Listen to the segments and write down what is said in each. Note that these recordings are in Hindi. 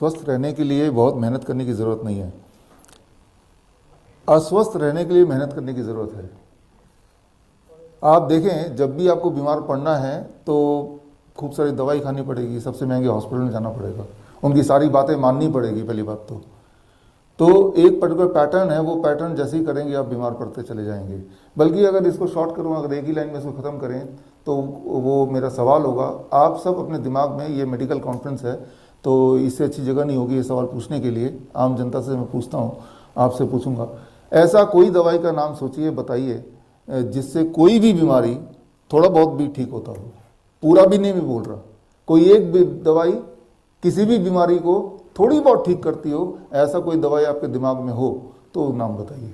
स्वस्थ रहने के लिए बहुत मेहनत करने की ज़रूरत नहीं है, अस्वस्थ रहने के लिए मेहनत करने की ज़रूरत है। आप देखें, जब भी आपको बीमार पड़ना है तो खूब सारी दवाई खानी पड़ेगी, सबसे महंगे हॉस्पिटल में जाना पड़ेगा, उनकी सारी बातें माननी पड़ेगी पहली बात तो एक पर्टिकुलर पैटर्न है, वो पैटर्न जैसे ही करेंगे आप बीमार पड़ते चले जाएंगे। बल्कि अगर इसको शॉर्ट करूँ, अगर एक ही लाइन में इसको ख़त्म करें तो वो मेरा सवाल होगा, आप सब अपने दिमाग में, ये मेडिकल कॉन्फ्रेंस है तो इससे अच्छी जगह नहीं होगी ये सवाल पूछने के लिए, आम जनता से मैं पूछता हूँ, आपसे पूछूंगा, ऐसा कोई दवाई का नाम सोचिए, बताइए जिससे कोई भी बीमारी थोड़ा बहुत भी ठीक होता हो, पूरा भी नहीं मैं बोल रहा, कोई एक भी दवाई किसी भी बीमारी को थोड़ी बहुत ठीक करती हो, ऐसा कोई दवाई आपके दिमाग में हो तो नाम बताइए।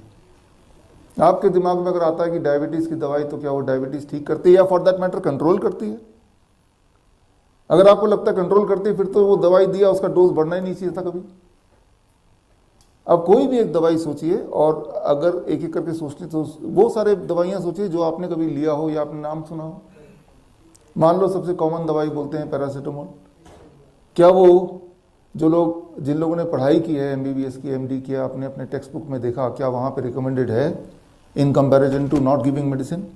आपके दिमाग में अगर आता है कि डायबिटीज़ की दवाई, तो क्या वो डायबिटीज़ ठीक करती है या फॉर दैट मैटर कंट्रोल करती है? अगर आपको लगता है कंट्रोल करती है, फिर तो वो दवाई दिया उसका डोज बढ़ना ही नहीं चाहिए था कभी। अब कोई भी एक दवाई सोचिए, और अगर एक एक करके सोचते तो वो सारे दवाइयाँ सोचिए जो आपने कभी लिया हो या आपने नाम सुना हो। मान लो सबसे कॉमन दवाई बोलते हैं पैरासीटामोल, क्या वो जो लोग, जिन लोगों ने पढ़ाई की है, MBBS की, MD किया, आपने अपने टेक्स्ट बुक में देखा, क्या वहाँ पे रिकमेंडेड है in comparison to not giving medicine?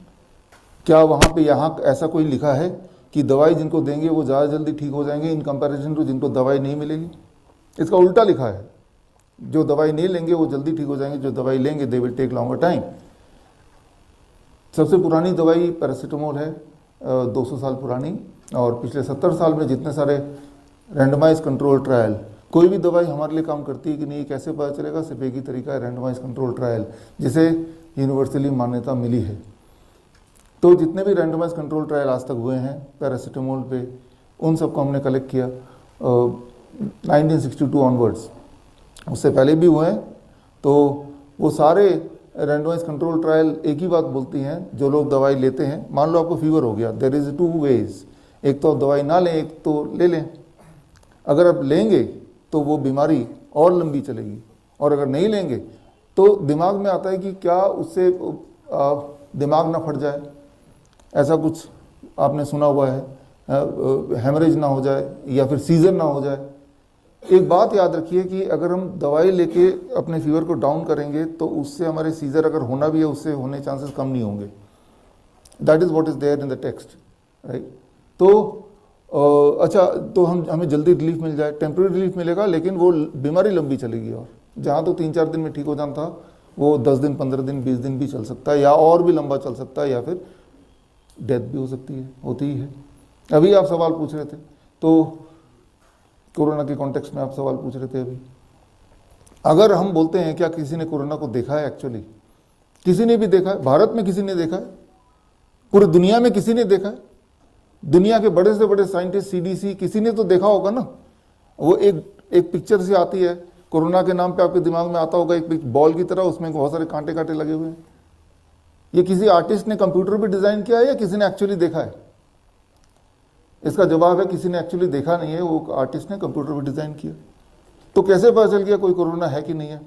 क्या वहाँ पे यहाँ ऐसा कोई लिखा है कि दवाई जिनको देंगे वो ज़्यादा जल्दी ठीक हो जाएंगे इन कंपैरिजन टू जिनको दवाई नहीं मिलेगी? इसका उल्टा लिखा है, जो दवाई नहीं लेंगे वो जल्दी ठीक हो जाएंगे, जो दवाई लेंगे they will take longer time. सबसे पुरानी दवाई पैरासीटामोल है, 200 साल पुरानी, और पिछले 70 साल में जितने सारे रैंडमाइज कंट्रोल ट्रायल, कोई भी दवाई हमारे लिए काम करती है कि नहीं कैसे पता चलेगा? सिर्फ एक ही तरीका है, रैंडमाइज कंट्रोल ट्रायल, जिसे यूनिवर्सली मान्यता मिली है। तो जितने भी रैंडमाइज कंट्रोल ट्रायल आज तक हुए हैं पैरासीटामोल पे, उन सबको हमने कलेक्ट किया 1962 ऑनवर्ड्स, उससे पहले भी हुए हैं। तो वो सारे रैंडमाइज कंट्रोल ट्रायल एक ही बात बोलती हैं, जो लोग दवाई लेते हैं, मान लो आपको फीवर हो गया, देयर इज़ 2 वेज, एक तो आप दवाई ना लें, एक तो ले लें। अगर आप लेंगे तो वो बीमारी और लंबी चलेगी, और अगर नहीं लेंगे तो दिमाग में आता है कि क्या उससे दिमाग ना फट जाए, ऐसा कुछ आपने सुना हुआ है, हेमरेज ना हो जाए या फिर सीजर ना हो जाए। एक बात याद रखिए कि अगर हम दवाई लेके अपने फीवर को डाउन करेंगे तो उससे हमारे सीजर अगर होना भी है, उससे होने चांसेस कम नहीं होंगे। That is what is there in the text, right? तो अच्छा, तो हमें जल्दी रिलीफ मिल जाए, टेम्प्रेरी रिलीफ मिलेगा, लेकिन वो बीमारी लंबी चलेगी, और जहाँ तो 3-4 दिन में ठीक हो जाता था, वो 10 दिन, 15 दिन, 20 दिन भी चल सकता है, या और भी लंबा चल सकता है, या फिर डेथ भी हो सकती है, होती ही है। अभी आप सवाल पूछ रहे थे, तो कोरोना के कॉन्टेक्स्ट में आप सवाल पूछ रहे थे अभी। अगर हम बोलते हैं क्या किसी ने कोरोना को देखा है? एक्चुअली किसी ने भी देखा है? भारत में किसी ने देखा है? पूरी दुनिया में किसी ने देखा है? दुनिया के बड़े से बड़े साइंटिस्ट, CDC, किसी ने तो देखा होगा ना। वो एक पिक्चर से आती है कोरोना के नाम पे, आपके दिमाग में आता होगा एक बॉल की तरह, उसमें बहुत सारे कांटे कांटे लगे हुए हैं। ये किसी आर्टिस्ट ने कंप्यूटर पे डिज़ाइन किया है या किसी ने एक्चुअली देखा है? इसका जवाब है किसी ने एक्चुअली देखा नहीं है, वो आर्टिस्ट ने कंप्यूटर पे डिज़ाइन किया। तो कैसे पता चल गया कोई कोरोना है कि नहीं है?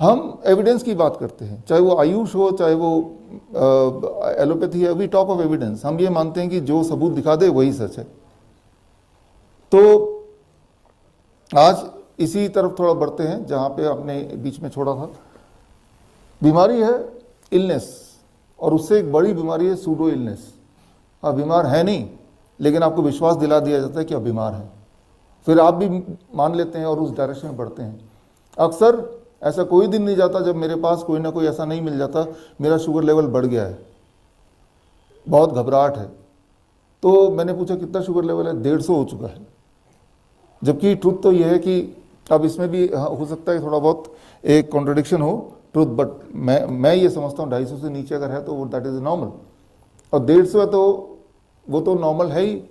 हम एविडेंस की बात करते हैं, चाहे वो आयुष हो, चाहे वो एलोपैथी है, वी टॉक ऑफ एविडेंस। हम ये मानते हैं कि जो सबूत दिखा दे वही सच है। तो आज इसी तरफ थोड़ा बढ़ते हैं जहाँ पे आपने बीच में छोड़ा था। बीमारी है इलनेस, और उससे एक बड़ी बीमारी है सूडो इलनेस। आप बीमार है नहीं, लेकिन आपको विश्वास दिला दिया जाता है कि आप बीमार हैं, फिर आप भी मान लेते हैं और उस डायरेक्शन में बढ़ते हैं। अक्सर ऐसा कोई दिन नहीं जाता जब मेरे पास कोई ना कोई ऐसा नहीं मिल जाता, मेरा शुगर लेवल बढ़ गया है, बहुत घबराहट है। तो मैंने पूछा कितना शुगर लेवल है? 150 हो चुका है। जबकि ट्रुथ तो यह है कि अब इसमें भी हो सकता है थोड़ा बहुत एक कॉन्ट्रडिक्शन हो ट्रुथ, बट मैं ये समझता हूँ 250 से नीचे अगर है तो वो दैट इज़ नॉर्मल, और 150 है तो वो तो नॉर्मल है ही।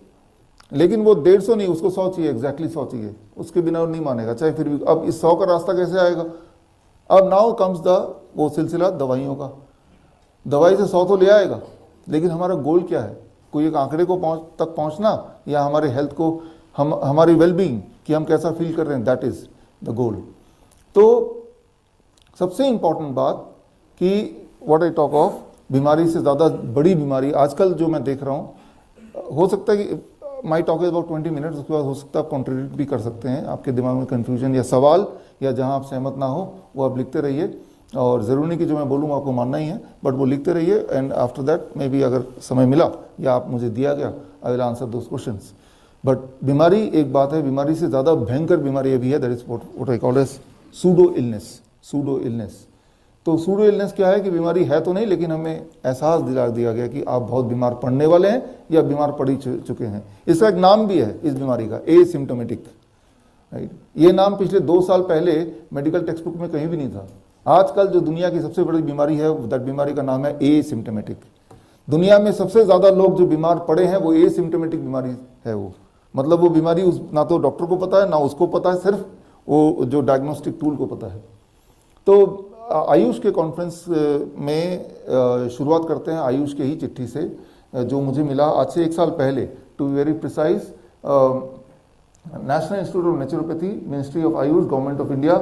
लेकिन वो 150 नहीं, उसको 100 चाहिए, एग्जैक्टली 100 चाहिए, उसके बिना वो नहीं मानेगा, चाहे फिर भी। अब इस 100 का रास्ता कैसे आएगा? अब नाउ कम्स वो सिलसिला दवाइयों का। दवाई से 100 तो ले आएगा, लेकिन हमारा गोल क्या है? कोई एक आंकड़े को तक पहुंचना, या हमारे हेल्थ को, हमारी वेलबींग, कि हम कैसा फील कर रहे हैं, दैट इज द गोल। तो सबसे इंपॉर्टेंट बात कि व्हाट आई टॉक ऑफ, बीमारी से ज़्यादा बड़ी बीमारी आजकल जो मैं देख रहा हूँ, हो सकता है कि माई टॉक इज अबाउट 20 मिनट्स, उसके बाद हो सकता है आप कॉन्ट्रीब्यूट भी कर सकते हैं, आपके दिमाग में कन्फ्यूजन या सवाल या जहाँ आप सहमत ना हो वो आप लिखते रहिए, और ज़रूरी नहीं कि जो मैं बोलूँ आपको मानना ही है, बट वो लिखते रहिए, and after that may be अगर समय मिला या आप मुझे दिया गया, I will answer those questions. But बीमारी एक बात है, बीमारी से ज़्यादा भयंकर बीमारी अभी है, that is what I call as pseudo illness. Pseudo illness, तो सूडो इलनेस क्या है कि बीमारी है तो नहीं, लेकिन हमें एहसास दिला दिया गया कि आप बहुत बीमार पड़ने वाले हैं या बीमार पड़ ही चुके हैं। इसका एक नाम भी है इस बीमारी का, एसिम्टोमेटिक, राइट। ये नाम पिछले 2 साल पहले मेडिकल टेक्स्ट बुक में कहीं भी नहीं था। आजकल जो दुनिया की सबसे बड़ी बीमारी है, दैट बीमारी का नाम है एसिम्टोमेटिक। दुनिया में सबसे ज़्यादा लोग जो बीमार पड़े हैं वो एसिम्टोमेटिक बीमारी है। वो मतलब वो बीमारी ना तो डॉक्टर को पता है ना उसको पता है, सिर्फ वो जो डायग्नोस्टिक टूल को पता है। तो आयुष के कॉन्फ्रेंस में शुरुआत करते हैं आयुष के ही चिट्ठी से, जो मुझे मिला आज से 1 साल पहले, to be very precise, national institute of naturopathy, ministry of AYUSH, government of India,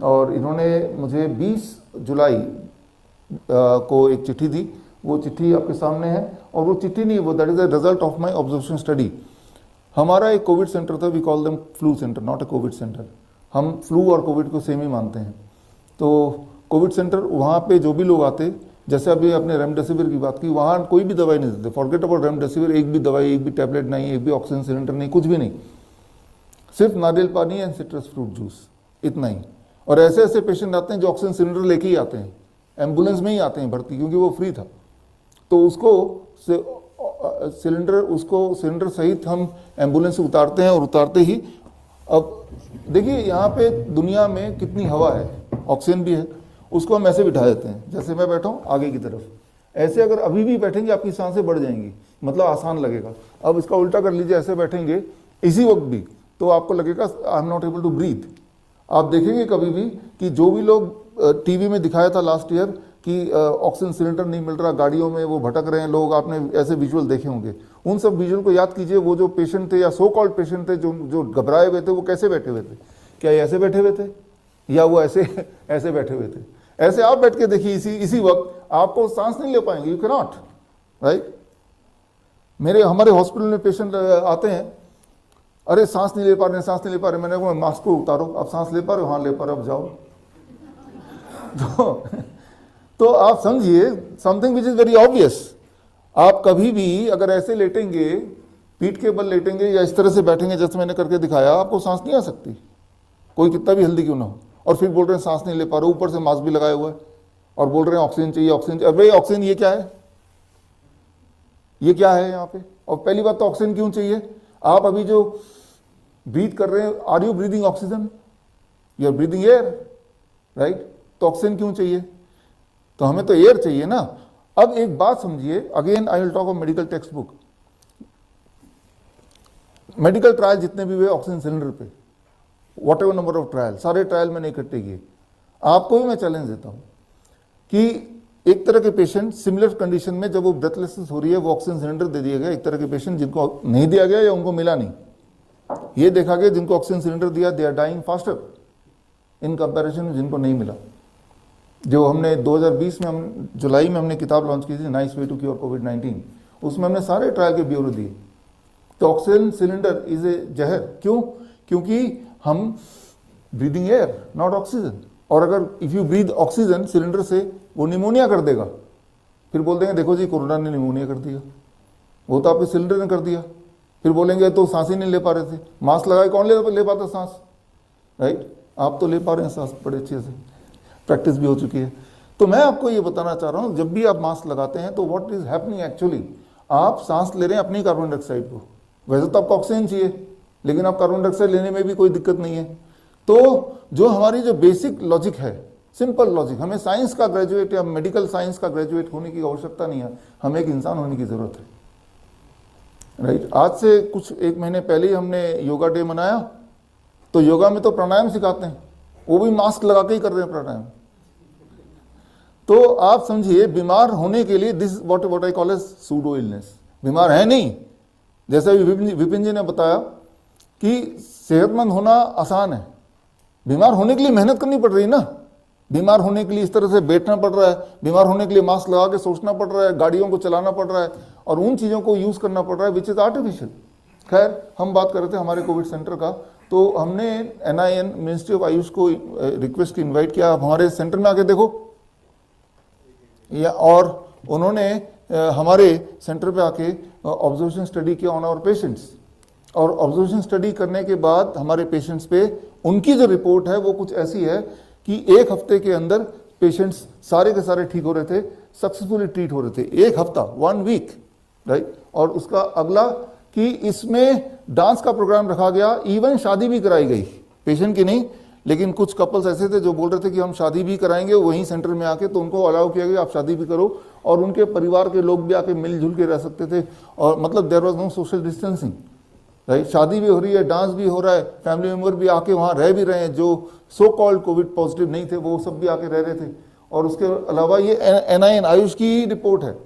और इन्होंने मुझे 20 जुलाई को एक चिट्ठी दी। वो चिट्ठी आपके सामने है, और वो चिट्ठी नहीं, वो that is the result of my observation study. हमारा एक कोविड सेंटर था, we call them flu centre, not a covid centre. हम फ्लू और कोविड को सेम ही मानते हैं। तो कोविड सेंटर, वहाँ पे जो भी लोग आते, जैसे अभी आपने रेमडेसिविर की बात की, वहाँ कोई भी दवाई नहीं देते, फॉरगेट अबाउट रेमडेसिविर, एक भी दवाई, एक भी टैबलेट नहीं, एक भी ऑक्सीजन सिलेंडर नहीं, कुछ भी नहीं, सिर्फ नारियल पानी एंड सिट्रस फ्रूट जूस, इतना ही। और ऐसे ऐसे पेशेंट आते हैं जो ऑक्सीजन सिलेंडर लेके ही आते हैं, एम्बुलेंस में ही आते हैं भर्ती, क्योंकि वो फ्री था। तो उसको सिलेंडर सहित हम एम्बुलेंस से उतारते हैं, और उतारते ही, अब देखिए यहाँ पे दुनिया में कितनी हवा है, ऑक्सीजन भी है, उसको हम ऐसे बिठा देते हैं, जैसे मैं बैठा हूँ आगे की तरफ, ऐसे अगर अभी भी बैठेंगे आपकी सांसें बढ़ जाएंगी, मतलब आसान लगेगा। अब इसका उल्टा कर लीजिए, ऐसे बैठेंगे इसी वक्त भी, तो आपको लगेगा I am not able to breathe. आप देखेंगे कभी भी कि जो भी लोग टीवी में दिखाया था लास्ट ईयर कि ऑक्सीजन सिलेंडर नहीं मिल रहा, गाड़ियों में वो भटक रहे हैं लोग, आपने ऐसे विजुअल देखे होंगे। उन सब विजुअल को याद कीजिए, वो जो पेशेंट थे या सो कॉल्ड पेशेंट थे जो घबराए हुए थे, वो कैसे बैठे हुए थे? क्या ये ऐसे बैठे हुए थे, या वो ऐसे ऐसे बैठे हुए थे? ऐसे आप बैठ के देखिए, इसी वक्त आपको सांस नहीं ले पाएंगे, यू कैन नॉट, राइट। हमारे हॉस्पिटल में पेशेंट आते हैं, अरे सांस नहीं ले पा रहे, सांस नहीं ले पा रहे। मैंने कहा मास्क को उतारो, अब सांस ले पा रहे हो? हाँ ले पा रहे, अब जाओ। तो आप समझिए something which is very obvious. आप कभी भी अगर ऐसे लेटेंगे, पीठ के बल लेटेंगे या इस तरह से बैठेंगे जैसे मैंने करके दिखाया, आपको सांस नहीं आ सकती, कोई कितना भी हेल्दी क्यों ना हो। और फिर बोल रहे हैं सांस नहीं ले पा रहे, ऊपर से मास्क भी लगाया हुआ है, और बोल रहे हैं ऑक्सीजन चाहिए, ऑक्सीजन चाहिए। अरे ऑक्सीजन ये क्या है, ये क्या है यहाँ पे? और पहली बात तो ऑक्सीजन क्यों चाहिए? आप अभी जो ब्रीथ कर रहे हैं, are you breathing oxygen? You are breathing air, right. तो ऑक्सीजन क्यों चाहिए? तो हमें तो एयर चाहिए ना। अब एक बात समझिए, again I will talk of medical text book. Medical trial जितने भी हुए ऑक्सीजन सिलेंडर पे, what ever number of trial, सारे ट्रायल मैंने इकट्ठे किए। आपको भी मैं चैलेंज देता हूं कि एक तरह के पेशेंट सिमिलर कंडीशन में, जब वो ब्रेथलेसनेस हो रही है, वो ऑक्सीजन सिलेंडर दे दिया गया। एक तरह के पेशेंट जिनको नहीं दिया गया या उनको मिला नहीं, ये देखा गया जिनको ऑक्सीजन सिलेंडर दिया, they are dying faster in comparison में जिनको नहीं मिला। जो हमने 2020 में, हम जुलाई में हमने किताब लॉन्च की थी, नाइस वे टू क्योर कोविड-19, उसमें हमने सारे ट्रायल के ब्यूरो दिए। तो ऑक्सीजन सिलेंडर इज ए जहर, क्यों? क्योंकि हम ब्रीदिंग एयर नॉट ऑक्सीजन, और अगर if you breathe oxygen cylinder से, वो निमोनिया कर देगा। फिर बोल देंगे देखो जी कोरोना ने निमोनिया कर दिया, वो तो आपके सिलेंडर ने कर दिया। फिर बोलेंगे तो सांस ही नहीं ले पा रहे थे, मास्क लगाए कौन ले पाता सांस, राइट। आप तो ले पा रहे हैं सांस बड़े अच्छे से, प्रैक्टिस भी हो चुकी है। तो मैं आपको ये बताना चाह रहा हूँ, जब भी आप मास्क लगाते हैं तो व्हाट इज हैपनिंग एक्चुअली, आप सांस ले रहे हैं अपनी कार्बन डाइऑक्साइड को। वैसे तो आपको ऑक्सीजन चाहिए, लेकिन आप कार्बन डाइऑक्साइड लेने में भी कोई दिक्कत नहीं है। तो जो हमारी जो बेसिक लॉजिक है, सिंपल लॉजिक, हमें साइंस का ग्रेजुएट या मेडिकल साइंस का ग्रेजुएट होने की आवश्यकता नहीं है, हमें एक इंसान होने की जरूरत है, राइट। आज से कुछ 1 महीने पहले ही हमने योगा डे मनाया। तो योगा में तो प्राणायाम सिखाते हैं, वो भी मास्क लगा के ही कर रहे हैं प्राणायाम। तो आप समझिए, बीमार होने के लिए this what I call as pseudo illness. बीमार है नहीं, जैसे विपिन जी ने बताया कि सेहतमंद होना आसान है, बीमार होने के लिए मेहनत करनी पड़ रही है ना। बीमार होने के लिए इस तरह से बैठना पड़ रहा है, बीमार होने के लिए मास्क लगा के सोचना पड़ रहा है, गाड़ियों को चलाना पड़ रहा है, और उन चीज़ों को यूज़ करना पड़ रहा है विच इज़ आर्टिफिशियल। खैर हम बात कर रहे थे हमारे कोविड सेंटर का, तो हमने NIN मिनिस्ट्री ऑफ आयुष को रिक्वेस्ट की इन्वाइट किया, आप हमारे सेंटर में आके देखो, या और उन्होंने हमारे सेंटर पे आके ऑब्जर्वेशन स्टडी किया ऑन आवर पेशेंट्स, और ऑब्जर्वेशन स्टडी करने के बाद हमारे पेशेंट्स पे उनकी जो रिपोर्ट है वो कुछ ऐसी है कि 1 हफ्ते के अंदर पेशेंट्स सारे के सारे ठीक हो रहे थे, सक्सेसफुली ट्रीट हो रहे थे। 1 हफ्ता, 1 वीक, राइट। और उसका अगला कि इसमें डांस का प्रोग्राम रखा गया, इवन शादी भी कराई गई, पेशेंट की नहीं, लेकिन कुछ कपल्स ऐसे थे जो बोल रहे थे कि हम शादी भी कराएंगे वहीं सेंटर में आके, तो उनको अलाउ किया गया आप शादी भी करो, और उनके परिवार के लोग भी आके मिलजुल के रह सकते थे, और मतलब there was no social distancing, right. शादी भी हो रही है, डांस भी हो रहा है, फैमिली मेम्बर भी आके वहाँ रह भी रहे हैं, जो सो कॉल्ड कोविड पॉजिटिव नहीं थे वो सब भी आके रह रहे थे। और उसके अलावा ये NIN आयुष की रिपोर्ट है,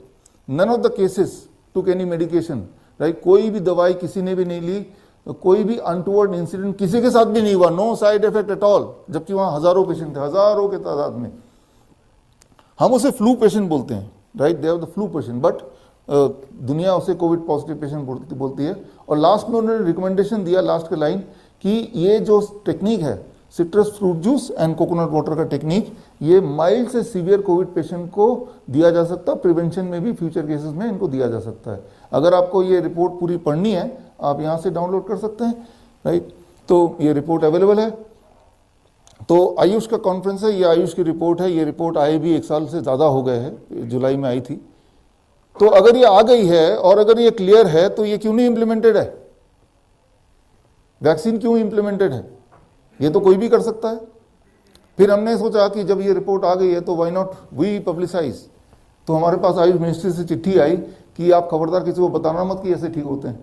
none of the cases took any medication, right. कोई भी दवाई किसी ने भी नहीं ली, कोई भी अनटूवर्ड इंसिडेंट किसी के साथ भी नहीं हुआ, no side effect at all, जबकि वहाँ हजारों पेशेंट थे, हजारों के तादाद में। हम उसे फ्लू पेशेंट बोलते हैं, right, they are the flu patient, but दुनिया उसे कोविड पॉजिटिव पेशेंट बोलती है। और लास्ट में उन्होंने रिकमेंडेशन दिया, लास्ट के लाइन, कि ये जो टेक्निक है citrus fruit juice and coconut water का टेक्निक, ये माइल्ड से सीवियर कोविड पेशेंट को दिया जा सकता है, प्रिवेंशन में भी फ्यूचर केसेस में इनको दिया जा सकता है। अगर आपको ये रिपोर्ट पूरी पढ़नी है आप यहाँ से डाउनलोड कर सकते हैं, राइट। तो ये रिपोर्ट अवेलेबल है। तो आयुष का कॉन्फ्रेंस है, ये आयुष की रिपोर्ट है, ये रिपोर्ट आए भी 1 साल से ज़्यादा हो गए हैं, जुलाई में आई थी। तो अगर ये आ गई है और अगर ये क्लियर है तो ये क्यों नहीं इम्प्लीमेंटेड है? वैक्सीन क्यों इम्प्लीमेंटेड है? ये तो कोई भी कर सकता है। फिर हमने सोचा कि जब ये रिपोर्ट आ गई है तो वाई नॉट वी पब्लिसाइज। तो हमारे पास आयुष मिनिस्ट्री से चिट्ठी आई कि आप खबरदार किसी को बताना मत कि ऐसे ठीक होते हैं,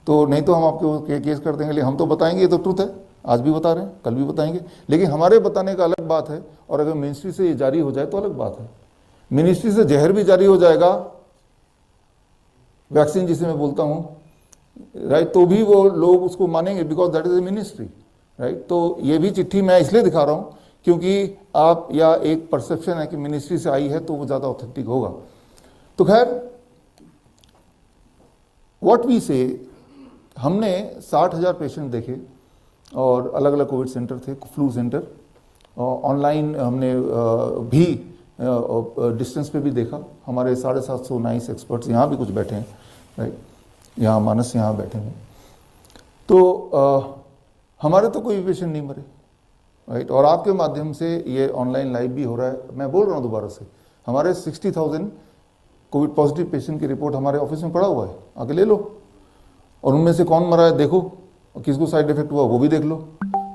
तो नहीं तो हम आपके केस कर देंगे। लेकिन हम तो बताएंगे, ये तो ट्रुथ है, आज भी बता रहे हैं, कल भी बताएंगे। लेकिन हमारे बताने का अलग बात है, और अगर मिनिस्ट्री से ये जारी हो जाए तो अलग बात है। मिनिस्ट्री से जहर भी जारी हो जाएगा, वैक्सीन जिसे मैं बोलता हूँ, राइट, तो भी वो लोग उसको मानेंगे, because that is a ministry, right. तो ये भी चिट्ठी मैं इसलिए दिखा रहा हूँ क्योंकि आप, या एक परसेप्शन है कि मिनिस्ट्री से आई है तो वो ज़्यादा ऑथेंटिक होगा। तो खैर, व्हाट वी से, हमने 60,000 पेशेंट देखे, और अलग अलग कोविड सेंटर थे, फ्लू सेंटर, ऑनलाइन हमने भी डिस्टेंस पे भी देखा। हमारे 750 नाइस एक्सपर्ट्स यहाँ भी कुछ बैठे हैं, राइट, यहाँ मानस यहाँ बैठे हैं। तो हमारे तो कोई पेशेंट नहीं मरे, राइट। और आपके माध्यम से ये ऑनलाइन लाइव भी हो रहा है। मैं बोल रहा हूँ दोबारा से, हमारे 60,000 कोविड पॉजिटिव पेशेंट की रिपोर्ट हमारे ऑफिस में पड़ा हुआ है, आके ले लो। और उनमें से कौन मरा है देखो, और किसको साइड इफेक्ट हुआ वो भी देख लो,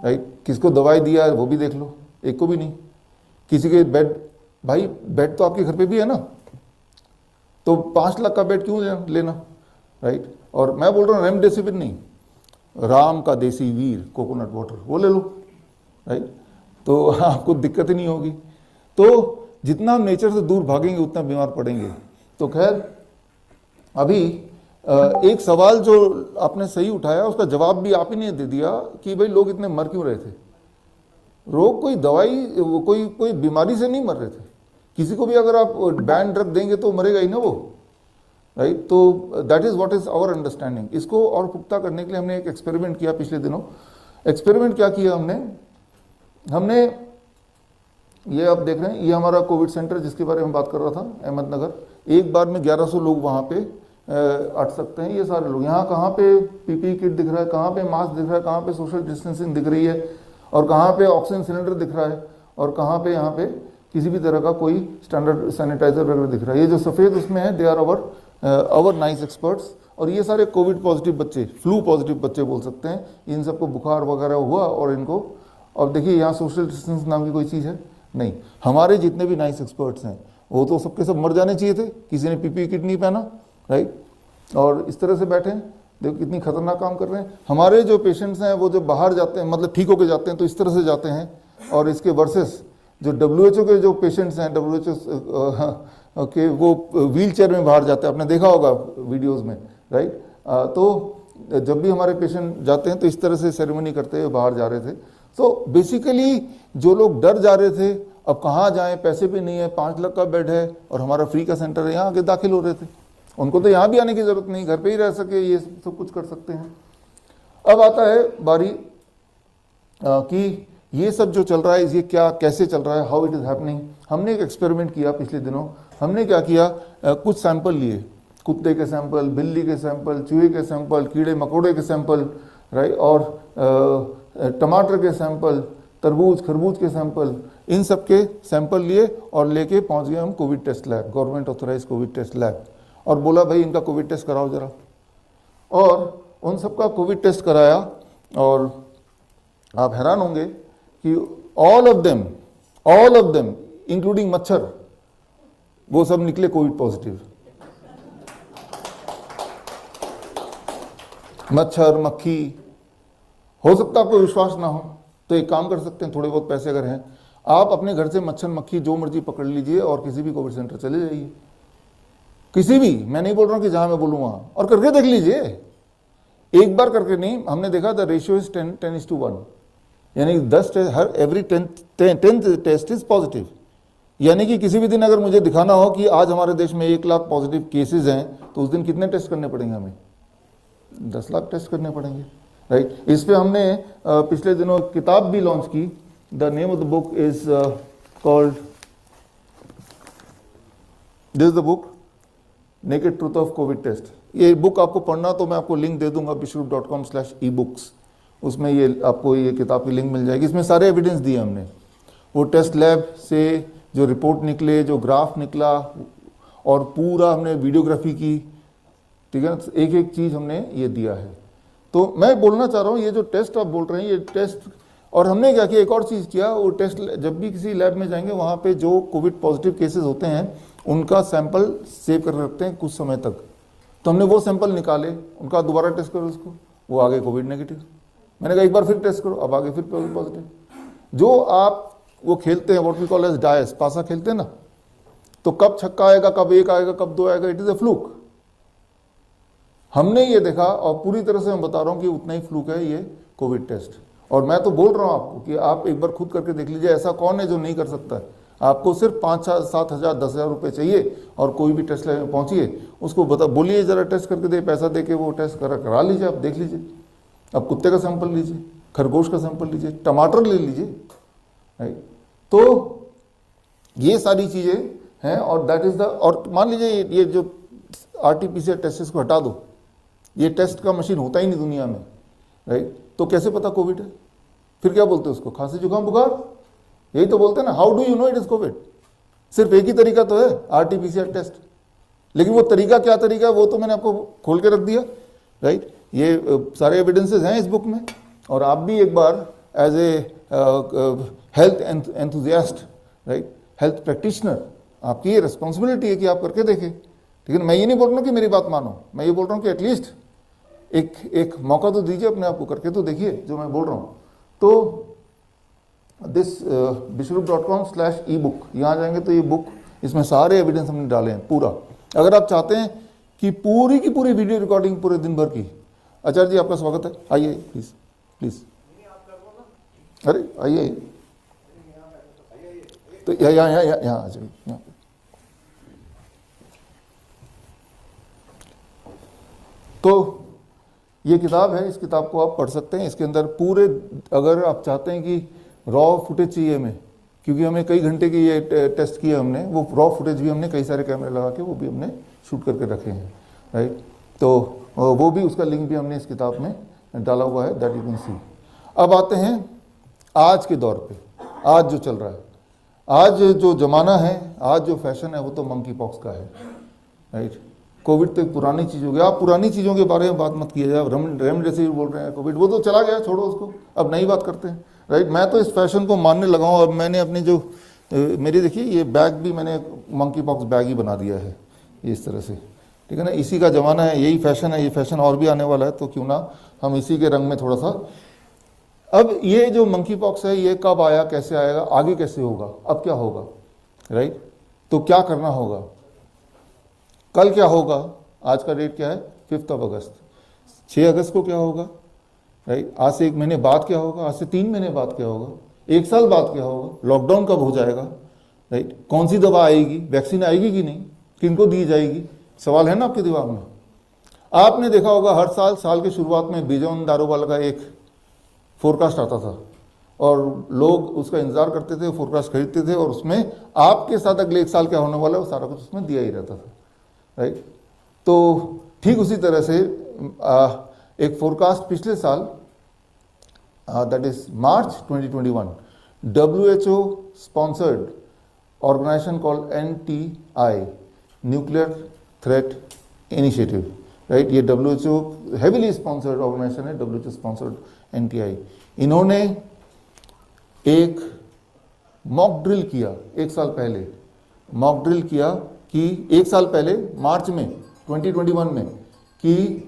राइट, किसको दवाई दिया है वो भी देख लो, एक को भी नहीं। किसी के बेड, भाई बेड तो आपके घर पे भी है ना, तो 5 लाख का बेड क्यों लेना, राइट। और मैं बोल रहा हूँ रेमडेसिविर नहीं, राम का देसी वीर कोकोनट वाटर वो ले लो, राइट, तो आपको दिक्कत ही नहीं होगी। तो जितना हम नेचर से दूर भागेंगे उतना बीमार पड़ेंगे। तो खैर, अभी एक सवाल जो आपने सही उठाया उसका जवाब भी आप ही ने दे दिया कि भाई लोग इतने मर क्यों रहे थे। रोग कोई दवाई, कोई बीमारी से नहीं मर रहे थे। किसी को भी अगर आप बैन ड्रग देंगे तो मरेगा ही ना वो, राइट। तो that is what is our understanding. इसको और पुख्ता करने के लिए हमने एक एक्सपेरिमेंट किया पिछले दिनों। एक्सपेरिमेंट क्या किया हमने ये आप देख रहे हैं, ये हमारा कोविड सेंटर जिसके बारे में बात कर रहा था, अहमदनगर। एक बार में 1100 लोग वहाँ पे अट सकते हैं, ये सारे लोग। यहाँ कहाँ पे पीपी किट दिख रहा है, कहाँ पे मास्क दिख रहा है, कहाँ पे सोशल डिस्टेंसिंग दिख रही है, और कहाँ पे ऑक्सीजन सिलेंडर दिख रहा है, और कहाँ पे यहाँ पे किसी भी तरह का कोई स्टैंडर्ड सैनिटाइजर वगैरह दिख रहा है। ये जो सफ़ेद उसमें है, they are our nice experts. और ये सारे कोविड पॉजिटिव बच्चे, फ्लू पॉजिटिव बच्चे बोल सकते हैं, इन सबको बुखार वगैरह हुआ और इनको, और देखिए यहाँ सोशल डिस्टेंस नाम की कोई चीज़ है नहीं। हमारे जितने भी नाइस एक्सपर्ट्स हैं वो तो सबके सब मर जाने चाहिए थे, किसी ने पीपी किट नहीं पहना, राइट, और इस तरह से बैठे हैं। देखो कितनी खतरनाक काम कर रहे हैं। हमारे जो पेशेंट्स हैं वो जो बाहर जाते हैं, मतलब ठीक होके जाते हैं तो इस तरह से जाते हैं, और इसके वर्सेस जो WHO के जो पेशेंट्स हैं, WHO के वो व्हील चेयर में बाहर जाते हैं, आपने देखा होगा वीडियोज़ में, राइट। तो जब भी हमारे पेशेंट जाते हैं तो इस तरह से सेरेमनी करते हुए बाहर जा रहे थे। तो बेसिकली जो लोग डर जा रहे थे, अब कहाँ जाएं, पैसे भी नहीं है, 5 लाख का बेड है और हमारा फ्री का सेंटर है, यहाँ आके दाखिल हो रहे थे। उनको तो यहाँ भी आने की ज़रूरत नहीं, घर पे ही रह सके, ये सब कुछ कर सकते हैं। अब आता है बारी कि ये सब जो चल रहा है ये क्या कैसे चल रहा है, हाउ इट इज़ हैपनिंग। हमने एक एक्सपेरिमेंट किया पिछले दिनों। हमने क्या किया, कुछ सैंपल लिए, कुत्ते के सैंपल, बिल्ली के सैंपल, चूहे के सैंपल, कीड़े मकोड़े के सैंपल, राइट, और टमाटर के सैंपल, तरबूज खरबूज के सैंपल, इन सब के सैंपल लिए और लेके पहुंच गए हम covid test lab, government authorise covid test lab, और बोला भाई इनका कोविड टेस्ट कराओ ज़रा। और उन सब का कोविड टेस्ट कराया और आप हैरान होंगे कि ऑल ऑफ देम इंक्लूडिंग मच्छर, वो सब निकले कोविड पॉजिटिव। मच्छर मक्खी, हो सकता है आपको विश्वास ना हो तो एक काम कर सकते हैं, थोड़े बहुत पैसे अगर हैं, आप अपने घर से मच्छर मक्खी जो मर्जी पकड़ लीजिए और किसी भी कोविड सेंटर चले जाइए, किसी भी, मैं नहीं बोल रहा हूं कि जहां मैं बोलूँ वहां, और करके देख लीजिए। एक बार करके नहीं, हमने देखा द रेशियो इज 10:1, यानी 10 टेस्ट, हर every 10th test is positive. यानी कि किसी भी दिन अगर मुझे दिखाना हो कि आज हमारे देश में 1 लाख पॉजिटिव केसेस हैं, तो उस दिन कितने टेस्ट करने पड़ेंगे हमें? 10 लाख टेस्ट करने पड़ेंगे, राइट। इस पे हमने पिछले दिनों किताब भी लॉन्च की। The name of the book is called, this is the book naked truth of covid test. ये बुक आपको पढ़ना तो मैं आपको लिंक दे दूंगा bishrup.com/ebooks, उसमें ये आपको ये किताब की लिंक मिल जाएगी। इसमें सारे एविडेंस दिए हमने, वो टेस्ट लैब से जो रिपोर्ट निकले, जो ग्राफ निकला, और पूरा हमने वीडियोग्राफी की, ठीक है ना, एक एक चीज़ हमने ये दिया है। तो मैं बोलना चाह रहा हूँ, ये जो टेस्ट आप बोल रहे हैं ये टेस्ट, और हमने क्या किया, एक और चीज़ किया, वो टेस्ट जब भी किसी लैब में जाएंगे वहाँ पे जो कोविड पॉजिटिव केसेस होते हैं उनका सैंपल सेव कर रखते हैं कुछ समय तक। तो हमने वो सैंपल निकाले, उनका दोबारा टेस्ट करो उसको, वो आ गए कोविड नेगेटिव। मैंने कहा एक बार फिर टेस्ट करो, अब आगे फिर पॉजिटिव। जो आप वो खेलते हैं what we call as dice, पासा खेलते हैं ना, तो कब छक्का आएगा, कब 1 आएगा, कब 2 आएगा, इट इज अ फ्लूक। हमने ये देखा और पूरी तरह से मैं बता रहा हूं कि उतना ही फ्लूक है ये कोविड टेस्ट। और मैं तो बोल रहा हूं आपको कि आप एक बार खुद करके देख लीजिए, ऐसा कौन है जो नहीं कर सकता है। आपको सिर्फ 5-7 हज़ार 10 हज़ार रुपये चाहिए और कोई भी टेस्ट लेने पहुंचिए, उसको बता बोलिए ज़रा टेस्ट करके दे, पैसा दे के वो टेस्ट करा लीजिए, आप देख लीजिए। अब कुत्ते का सैंपल लीजिए, खरगोश का सैंपल लीजिए, टमाटर ले लीजिए, राइट। तो ये सारी चीज़ें हैं, और दैट इज़ द, और मान लीजिए ये जो RT-PCR टेस्ट को हटा दो, ये टेस्ट का मशीन होता ही नहीं दुनिया में, राइट। तो कैसे पता कोविड है? फिर क्या बोलते हैं उसको, खांसी जुकाम बुखार, यही तो बोलते हैं ना, how do you know it is Covid. सिर्फ एक ही तरीका तो है, RT-PCR टेस्ट, लेकिन वो तरीका क्या तरीका है वो तो मैंने आपको खोल के रख दिया, राइट। ये सारे एविडेंसेस हैं इस बुक में, और आप भी एक बार as a health enthusiast, right, health practitioner, आपकी ये रिस्पॉन्सिबिलिटी है कि आप करके देखें, ठीक है। मैं ये नहीं बोल रहा हूँ कि मेरी बात मानो, मैं ये बोल रहा हूँ कि एटलीस्ट एक मौका तो दीजिए अपने आप को, करके तो देखिए जो मैं बोल रहा हूँ। तो दिस bishrup.com/ebook, यहाँ जाएंगे तो ये बुक, इसमें सारे एविडेंस हमने डाले हैं पूरा। अगर आप चाहते हैं कि पूरी की पूरी वीडियो रिकॉर्डिंग पूरे दिन भर की, आचार्य जी आपका स्वागत है, आइए प्लीज प्लीज, अरे आइए, तो यहाँ आ जाइए, यहाँ। तो ये किताब है, इस किताब को आप पढ़ सकते हैं। इसके अंदर पूरे, अगर आप चाहते हैं कि रॉ फुटेज चाहिए हमें, क्योंकि हमें कई घंटे की ये टेस्ट किया हमने, वो रॉ फुटेज भी हमने कई सारे कैमरे लगा के वो भी हमने शूट करके रखे हैं, राइट। तो वो भी, उसका लिंक भी हमने इस किताब में डाला हुआ है, दैट यू कैन सी। अब आते हैं आज के दौर पे, आज जो चल रहा है, आज जो ज़माना है, आज जो फैशन है, वो तो मंकी पॉक्स का है, राइट। कोविड तो एक पुरानी चीज़ हो गया, आप पुरानी चीज़ों के बारे में बात मत कीजिए। आप रेमडेसिविर बोल रहे हैं, कोविड वो तो चला गया, छोड़ो उसको, अब नई बात करते हैं, राइट। मैं तो इस फैशन को मानने लगा हूँ, और मैंने अपनी जो मेरी देखिए ये बैग भी मैंने मंकी पॉक्स बैग ही बना दिया है इस तरह से, ठीक है ना। इसी का ज़माना है, यही फैशन है, ये फैशन और भी आने वाला है, तो क्यों ना हम इसी के रंग में थोड़ा सा। अब ये जो मंकी पॉक्स है, ये कब आया, कैसे आएगा, आगे कैसे होगा, अब क्या होगा, राइट। तो क्या करना होगा, कल क्या होगा, आज का डेट क्या है, 5 अगस्त, 6 अगस्त को क्या होगा, राइट। आज से 1 महीने बाद क्या होगा, आज से 3 महीने बाद क्या होगा, 1 साल बाद क्या होगा, लॉकडाउन कब हो जाएगा, राइट। कौन सी दवा आएगी, वैक्सीन आएगी कि नहीं, किनको दी जाएगी, सवाल है ना आपके दिमाग में? आपने देखा होगा हर साल के शुरुआत में बिजोन दारूवाला का एक फोरकास्ट आता था और लोग उसका इंतजार करते थे, फोरकास्ट खरीदते थे और उसमें आपके साथ अगले एक साल क्या होने वाला है वो सारा कुछ उसमें दिया ही रहता था, राइट। तो ठीक उसी तरह से एक फोरकास्ट पिछले साल, that is March 2021, WHO sponsored organisation called NTI, nuclear threat initiative, right. ये WHO हेविली स्पॉन्सर्ड ऑर्गेनाइजेशन है, WHO स्पॉन्सर्ड NTI। इन्होंने एक मॉक ड्रिल किया एक साल पहले, मॉक ड्रिल किया कि एक साल पहले मार्च में 2021 में कि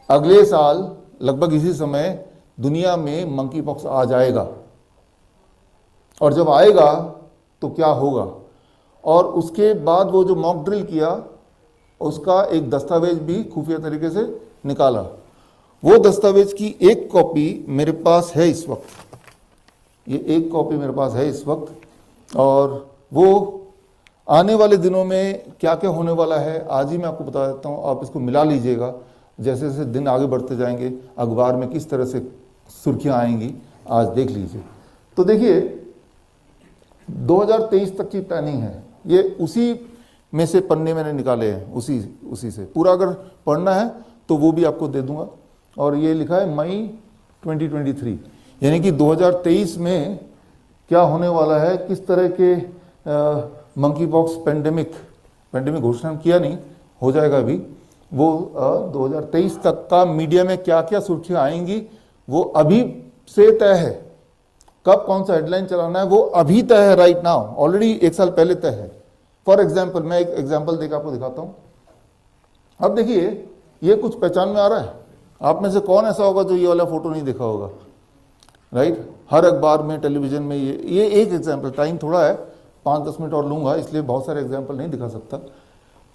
अगले साल लगभग इसी समय दुनिया में मंकी पॉक्स आ जाएगा और जब आएगा तो क्या होगा। और उसके बाद वो जो मॉक ड्रिल किया उसका एक दस्तावेज भी खुफिया तरीके से निकाला। वो दस्तावेज की एक कॉपी मेरे पास है इस वक्त, ये एक कॉपी मेरे पास है इस वक्त, और वो आने वाले दिनों में क्या क्या होने वाला है आज ही मैं आपको बता देता हूँ। आप इसको मिला लीजिएगा, जैसे जैसे दिन आगे बढ़ते जाएंगे अखबार में किस तरह से सुर्खियाँ आएंगी, आज देख लीजिए। तो देखिए 2023 तक की प्लानिंग है, ये उसी में से पन्ने मैंने निकाले हैं, उसी से पूरा अगर पढ़ना है तो वो भी आपको दे दूंगा। और ये लिखा है मई 2023, यानी कि 2023 में क्या होने वाला है, किस तरह के मंकी पॉक्स पेंडेमिक घोषणा किया नहीं, हो जाएगा अभी वो 2023 तक का मीडिया में क्या क्या सुर्खियाँ आएंगी वो अभी से तय है। कब कौन सा हेडलाइन चलाना है वो अभी तय है, राइट नाउ, ऑलरेडी एक साल पहले तय है। फॉर एग्जाम्पल मैं एक एग्जाम्पल देकर आपको दिखाता हूँ। अब देखिए ये कुछ पहचान में आ रहा है, आप में से कौन ऐसा होगा जो ये वाला फोटो नहीं देखा होगा, राइट। हर अखबार में, टेलीविजन में ये एक एग्जाम्पल, टाइम थोड़ा है 5-10 मिनट और लूंगा इसलिए बहुत सारे एग्जाम्पल नहीं दिखा सकता।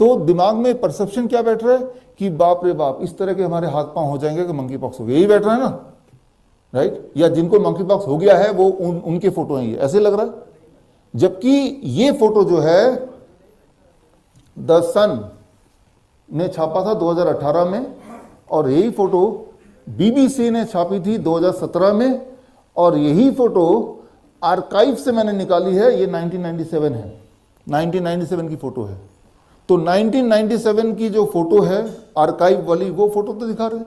तो दिमाग में परसेप्शन क्या बैठ रहा है कि बाप रे बाप इस तरह के हमारे हाथ पांव हो जाएंगे कि मंकी पॉक्स हो गया, यही बैठ रहा है ना, राइट। या जिनको मंकी पॉक्स हो गया है वो उनके फोटो हैं, ये ऐसे लग रहा है। जबकि ये फोटो जो है द सन ने छापा था 2018 में और यही फोटो BBC ने छापी थी 2017 में और यही फोटो आर्काइव से मैंने निकाली है, ये 1997 है, 1997 की फोटो है। तो 1997 की जो फोटो है आर्काइव वाली वो फोटो तो दिखा रहे हैं।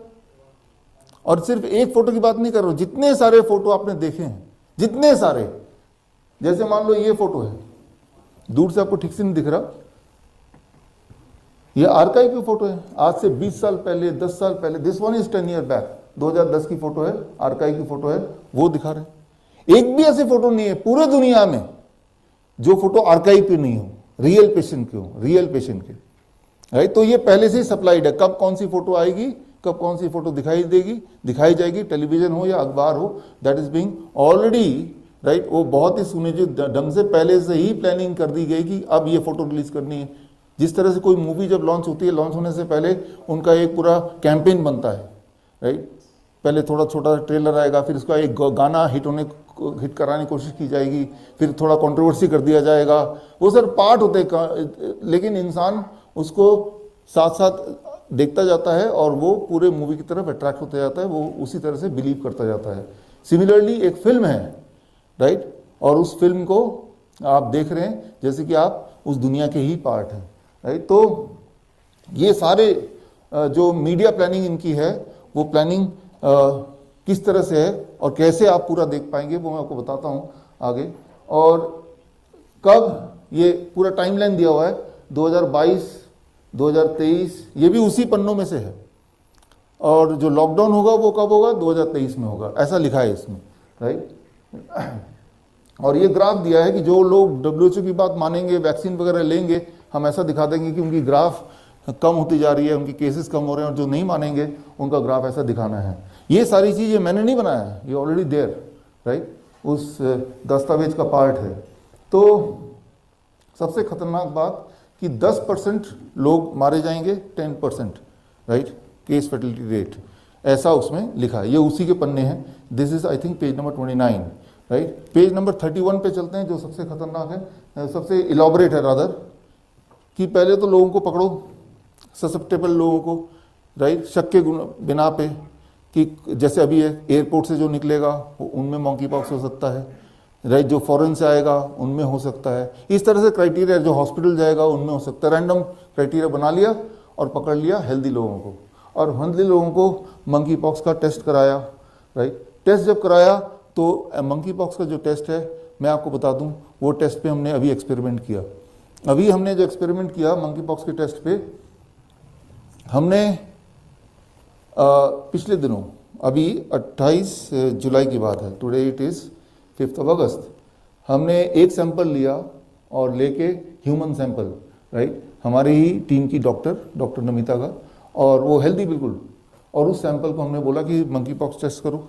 और सिर्फ एक फोटो की बात नहीं कर रहा हूं, जितने सारे फोटो आपने देखे हैं, जितने सारे, जैसे मान लो ये फोटो है, दूर से आपको ठीक से नहीं दिख रहा, ये आर्काइव की फोटो है, आज से 20 साल पहले, 10 साल पहले, this one is 10 year back, 2010 की फोटो है, आर्काइव की फोटो है, वो दिखा रहे हैं। एक भी ऐसी फोटो नहीं है पूरे दुनिया में जो फोटो आर्काइव की नहीं हो, रियल पेशेंट की हो, रियल पेशेंट की, राइट। तो ये पहले से ही सप्लाइड है, कब कौन सी फोटो आएगी, कब कौन सी फोटो दिखाई जाएगी, टेलीविजन हो या अखबार हो, that is being already, right. वो बहुत ही सुनिश्चित ढंग से पहले से ही प्लानिंग कर दी गई कि अब ये फोटो रिलीज करनी है। जिस तरह से कोई मूवी जब लॉन्च होती है, लॉन्च होने से पहले उनका एक पूरा कैंपेन बनता है, राइट। पहले थोड़ा छोटा ट्रेलर आएगा, फिर उसका एक गाना हिट कराने की कोशिश की जाएगी, फिर थोड़ा कंट्रोवर्सी कर दिया जाएगा, वो सर पार्ट होते हैं। लेकिन इंसान उसको साथ साथ देखता जाता है और वो पूरे मूवी की तरफ अट्रैक्ट होता जाता है, वो उसी तरह से बिलीव करता जाता है। सिमिलरली एक फिल्म है, राइट, और उस फिल्म को आप देख रहे हैं जैसे कि आप उस दुनिया के ही पार्ट हैं, राइट। तो ये सारे जो मीडिया प्लानिंग इनकी है वो प्लानिंग किस तरह से है और कैसे आप पूरा देख पाएंगे वो मैं आपको बताता हूँ आगे। और कब ये पूरा टाइमलाइन दिया हुआ है 2022, 2023, ये भी उसी पन्नों में से है। और जो लॉकडाउन होगा वो कब होगा, 2023 में होगा, ऐसा लिखा है इसमें, राइट। और ये ग्राफ दिया है कि जो लोग WHO की बात मानेंगे, वैक्सीन वगैरह लेंगे, हम ऐसा दिखा देंगे कि उनकी ग्राफ कम होती जा रही है, उनकी केसेस कम हो रहे हैं, और जो नहीं मानेंगे उनका ग्राफ ऐसा दिखाना है। ये सारी चीज़ें मैंने नहीं बनाया है, ये ऑलरेडी देयर, राइट, उस दस्तावेज का पार्ट है। तो सबसे खतरनाक बात कि 10% लोग मारे जाएंगे, 10%, राइट, केस फर्टिलिटी रेट, ऐसा उसमें लिखा है। ये उसी के पन्ने हैं, this is I think page number 29, right. Page number 31 पे चलते हैं, जो सबसे खतरनाक है, सबसे इलॉबरेट है रादर, कि पहले तो लोगों को पकड़ो, ससेप्टेबल लोगों को, राइट, शक के बिना पे कि जैसे अभी है एयरपोर्ट से जो निकलेगा उनमें मंकी पॉक्स हो सकता है, राइट, जो फॉरेन से आएगा उनमें हो सकता है, इस तरह से क्राइटेरिया, जो हॉस्पिटल जाएगा उनमें हो सकता है। रैंडम क्राइटेरिया बना लिया और पकड़ लिया हेल्दी लोगों को, और हेल्दी लोगों को मंकी पॉक्स का टेस्ट कराया, राइट। टेस्ट जब कराया तो मंकी पॉक्स का जो टेस्ट है, मैं आपको बता दूं, वो टेस्ट पे हमने अभी एक्सपेरिमेंट किया। अभी हमने जो एक्सपेरिमेंट किया मंकी पॉक्स के टेस्ट पे, हमने पिछले दिनों, अभी 28 जुलाई की बात है, टुडे इट इज़ 5 अगस्त, हमने एक सैंपल लिया और लेके ह्यूमन सैंपल, राइट, हमारी ही टीम की डॉक्टर नमिता का, और वो हेल्दी बिल्कुल, और उस सैंपल को हमने बोला कि मंकी पॉक्स टेस्ट करो।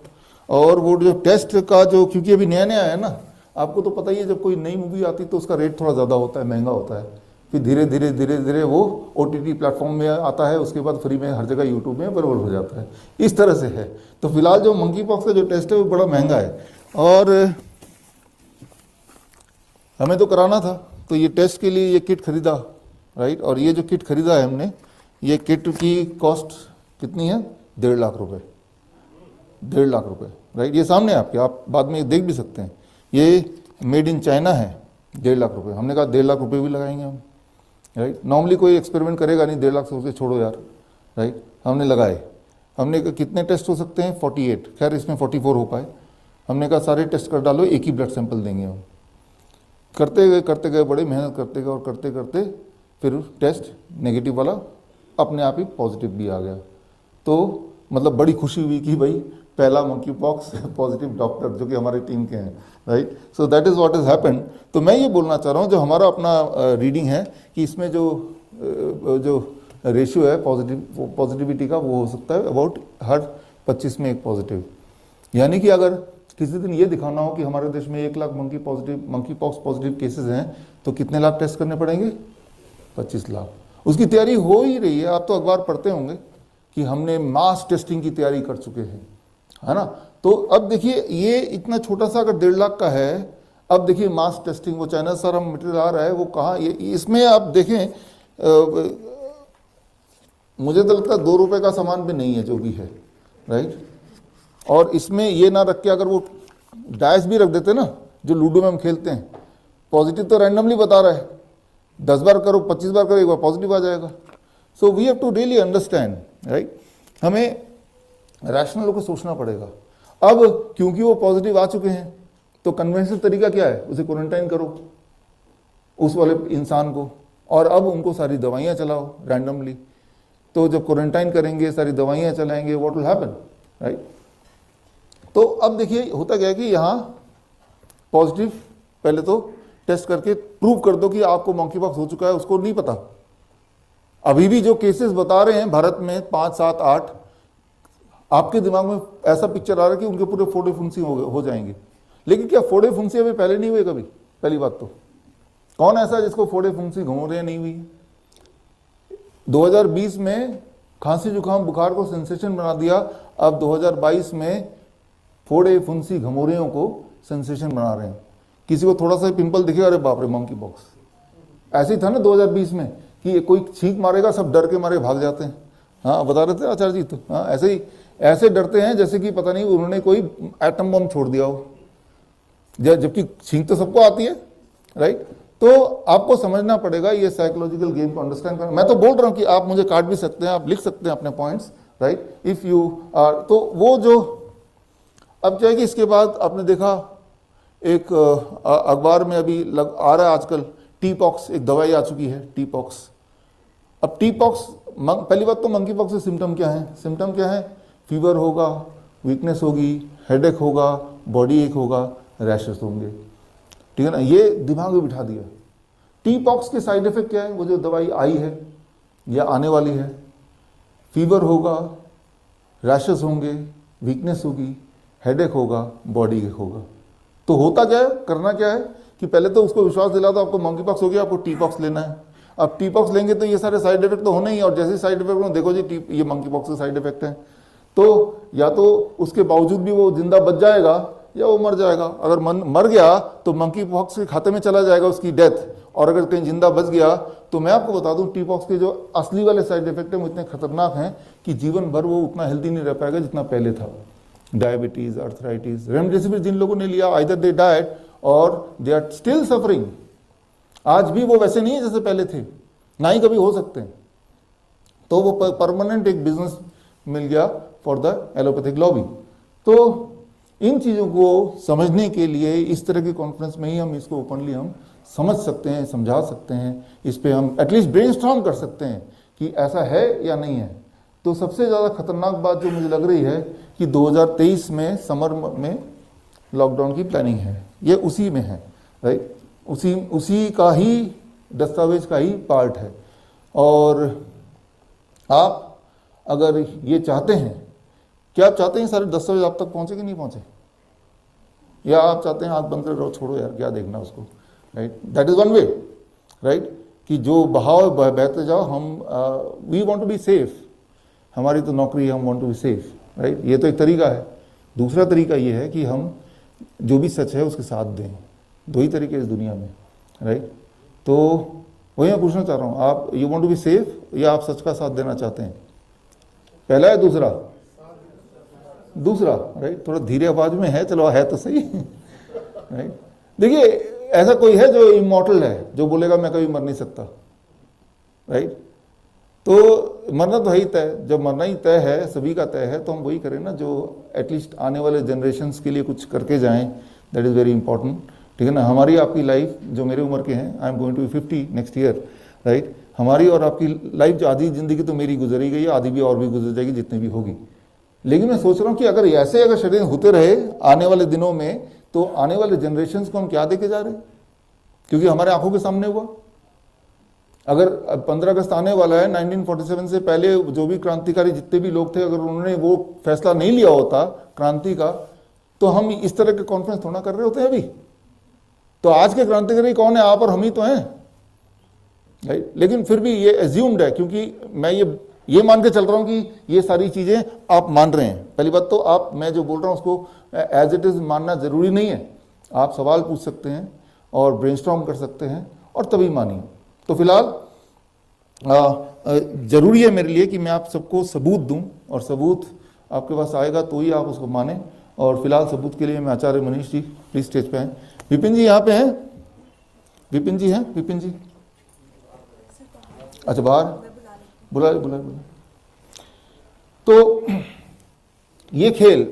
और वो जो टेस्ट का जो, क्योंकि अभी नया नया है ना, आपको तो पता ही है, जब कोई नई मूवी आती तो उसका रेट थोड़ा ज़्यादा होता है, महंगा होता है, फिर धीरे धीरे वो OTT प्लेटफॉर्म में आता है, उसके बाद फ्री में हर जगह यूट्यूब में अवेलेबल हो जाता है, इस तरह से है। तो फिलहाल जो मंकी पॉक्स का जो टेस्ट है वो बड़ा महंगा है, और हमें तो कराना था, तो ये टेस्ट के लिए ये किट खरीदा, राइट, और ये जो किट खरीदा है हमने, ये किट की कॉस्ट कितनी है? 1.5 लाख रुपए, 1.5 लाख रुपए, राइट, ये सामने आपके, आप बाद में देख भी सकते हैं, ये मेड इन चाइना है, 1.5 लाख रुपए। हमने कहा 1.5 लाख रुपए भी लगाएंगे हम, राइट, नॉर्मली कोई एक्सपेरिमेंट करेगा नहीं 1.5 लाख सोच के, छोड़ो यार, राइट, हमने लगाए। हमने कहा कितने टेस्ट हो सकते हैं? 48, खैर इसमें 44 हो पाए। हमने कहा सारे टेस्ट कर डालो, एक ही ब्लड सैंपल देंगे हम। करते गए बड़ी मेहनत करते गए, और करते करते फिर टेस्ट नेगेटिव वाला अपने आप ही पॉजिटिव भी आ गया। तो मतलब बड़ी खुशी हुई कि भाई पहला मंकी पॉक्स पॉजिटिव डॉक्टर जो कि हमारी टीम के हैं, right. So that is what is happened. तो मैं ये बोलना चाह रहा हूँ, जो हमारा अपना रीडिंग है कि इसमें जो रेशियो है पॉजिटिविटी का, वो हो सकता है अबाउट हर 25 में एक पॉजिटिव। यानी कि अगर किसी दिन ये दिखाना हो कि हमारे देश में 1 lakh monkey pox positive cases हैं, तो कितने लाख टेस्ट करने पड़ेंगे? 25 लाख। उसकी तैयारी हो ही रही है, आप तो अखबार पढ़ते होंगे कि हमने मास टेस्टिंग की तैयारी कर चुके हैं, है ना। तो अब देखिए, ये इतना छोटा सा अगर 1.5 लाख का है, अब देखिए मास टेस्टिंग, वो चाइना से सारा मटेरियल आ रहा है, वो कहाँ, ये इसमें आप देखें, मुझे तो लगता है 2 रुपए का सामान भी नहीं है जो भी है, राइट। और इसमें ये ना रख के अगर वो डायस भी रख देते ना, जो लूडो में हम खेलते हैं, पॉजिटिव तो रैंडमली बता रहा है, 10 बार करो 25 बार करो, एक बार पॉजिटिव आ जाएगा। So we have to really understand, right. हमें रैशनल होकर सोचना पड़ेगा। अब क्योंकि वो पॉजिटिव आ चुके हैं, तो कन्वेंशनल तरीका क्या है? उसे क्वारंटाइन करो, उस वाले इंसान को, और अब उनको सारी दवाइयाँ चलाओ रैंडमली। तो जब क्वारंटाइन करेंगे, सारी दवाइयाँ चलाएंगे, व्हाट विल हैपन, राइट। तो अब देखिए होता क्या है कि यहाँ पॉजिटिव पहले तो टेस्ट करके प्रूव कर दो कि आपको मंकी पॉक्स हो चुका है, उसको नहीं पता। अभी भी जो केसेस बता रहे हैं भारत में 5, 7, 8, आपके दिमाग में ऐसा पिक्चर आ रहा है कि उनके पूरे फोड़े फुंसी हो जाएंगे। लेकिन क्या फोड़े फुंसी अभी पहले नहीं हुए कभी? पहली बात तो कौन ऐसा जिसको फोड़े फुंसी घुमरियाँ नहीं हुई? 2020 में खांसी जुकाम बुखार को सेंसेशन बना दिया, अब 2022 में फोड़े फुंसी घमौरियों को सेंसेशन बना रहे हैं। किसी को थोड़ा सा पिंपल दिखेगा, अरे बाप रे मंकी पॉक्स। ऐसे ही था ना 2020 में कि कोई छींक मारेगा, सब डर के मारे भाग जाते हैं। हाँ, बता रहे थे आचार्य जी, तो हाँ ऐसे डरते हैं जैसे कि पता नहीं उन्होंने कोई एटम बम छोड़ दिया हो, जबकि छींक तो सबको आती है, राइट। तो आपको समझना पड़ेगा ये साइकोलॉजिकल गेम को अंडरस्टैंड करना। मैं तो बोल रहा हूँ कि आप मुझे काट भी सकते हैं, आप लिख सकते हैं अपने points, right, if you are. तो वो जो अब क्या है कि इसके बाद आपने देखा एक अखबार में अभी आ रहा है आजकल, टी पॉक्स, एक दवाई आ चुकी है टी पॉक्स। अब टी पॉक्स, पहली बात तो मंकी पॉक्स के सिम्टम क्या है? सिम्टम क्या है? फीवर होगा, वीकनेस होगी, हेडेक होगा, बॉडी एक होगा, रैशेस होंगे, ठीक है ना। ये दिमाग में बिठा दिया। टी पॉक्स के साइड इफेक्ट क्या है? वो जो दवाई आई है या आने वाली है, फीवर होगा, रैशेस होंगे, वीकनेस होगी, हेडेक होगा, बॉडी एक होगा। तो होता क्या है, करना क्या है कि पहले तो उसको विश्वास दिला दो आपको मंकी पॉक्स हो गया, आपको टी पॉक्स लेना है। अब टी पॉक्स लेंगे तो ये सारे साइड इफेक्ट तो होने ही, और जैसे साइड इफेक्ट हो, देखो जी ये मंकी पॉक्स के साइड इफेक्ट हैं, तो या तो उसके बावजूद भी वो जिंदा बच जाएगा, या वो मर जाएगा। अगर मर गया तो मंकी पॉक्स के खाते में चला जाएगा उसकी डेथ, और अगर कहीं जिंदा बच गया तो मैं आपको बता दूं टी पॉक्स के जो असली वाले साइड इफेक्ट हैं वो इतने खतरनाक हैं कि जीवन भर वो उतना हेल्दी नहीं रह पाएगा जितना पहले था। डायबिटीज, अर्थराइटिस, रेमडेसिविर जिन लोगों ने लिया आइदर दे डाइड और दे आर स्टिल सफरिंग। आज भी वो वैसे नहीं है जैसे पहले थे, ना ही कभी हो सकते हैं। तो वो परमानेंट एक बिजनेस मिल गया फॉर द एलोपैथिक लॉबी। तो इन चीज़ों को समझने के लिए इस तरह की कॉन्फ्रेंस में ही हम इसको ओपनली हम समझ सकते हैं, समझा सकते हैं, इस पे हम एटलीस्ट ब्रेनस्टॉर्म कर सकते हैं कि ऐसा है या नहीं है। तो सबसे ज़्यादा खतरनाक बात जो मुझे लग रही है कि 2023 में समर में लॉकडाउन की प्लानिंग है, ये उसी में है, राइट, उसी का ही दस्तावेज का ही पार्ट है। और आप अगर ये चाहते हैं, क्या आप चाहते हैं सारे दस्तावेज आप तक पहुंचे कि नहीं पहुंचे, या आप चाहते हैं आंख बंद कर रहो, छोड़ो यार क्या देखना उसको, right, that is one way, right, कि जो बहाव बहते जाओ, हम we want to be safe, हमारी तो नौकरी है, हम want to be safe, right, ये तो एक तरीका है। दूसरा तरीका ये है कि हम जो भी सच है उसके साथ दें। दो ही तरीके इस दुनिया में, राइट। तो वही मैं पूछना चाह रहा हूँ, आप you want to be safe या आप सच का साथ देना चाहते हैं? पहला है दूसरा, राइट, थोड़ा धीरे आवाज में है, चलो है तो सही, राइट। देखिए ऐसा कोई है जो इमॉर्टल है, जो बोलेगा मैं कभी मर नहीं सकता, राइट। तो मरना तो है ही तय, जब मरना ही तय है, सभी का तय है, तो हम वही करें ना जो एटलीस्ट आने वाले जनरेशन्स के लिए कुछ करके जाएं, दैट इज़ वेरी इंपॉर्टेंट, ठीक है ना। हमारी आपकी लाइफ जो मेरे उम्र के हैं, I am going to be 50 next year, right, हमारी और आपकी लाइफ जो आधी ज़िंदगी तो मेरी गुजरी गई है, आधी भी और भी गुजर जाएगी जितनी भी होगी। लेकिन मैं सोच रहा हूँ कि अगर ऐसे अगर शरीर होते रहे आने वाले दिनों में, तो आने वाले जनरेशन्स को हम क्या देके जा रहे हैं, क्योंकि हमारे आंखों के सामने हुआ। अगर 15 अगस्त आने वाला है, 1947 से पहले जो भी क्रांतिकारी जितने भी लोग थे, अगर उन्होंने वो फैसला नहीं लिया होता क्रांति का, तो हम इस तरह के कॉन्फ्रेंस थोड़ा कर रहे होते हैं अभी। तो आज के क्रांतिकारी कौन है? आप और हम ही तो हैं, राइट। लेकिन फिर भी ये एज्यूम्ड है, क्योंकि मैं ये मान के चल रहा हूं कि ये सारी चीजें आप मान रहे हैं। पहली बात तो आप, मैं जो बोल रहा हूं उसको एज इट इज मानना जरूरी नहीं है, आप सवाल पूछ सकते हैं और ब्रेनस्टॉर्म कर सकते हैं और तभी मानिए। तो फिलहाल जरूरी है मेरे लिए कि मैं आप सबको सबूत दूं, और सबूत आपके पास आएगा तो ही आप उसको माने। और फिलहाल सबूत के लिए मैं आचार्य मनीष जी प्लीज स्टेज पे हैं। विपिन जी यहाँ पे हैं? विपिन जी हैं? विपिन जी अच्छा बाहर, बुला। तो ये खेल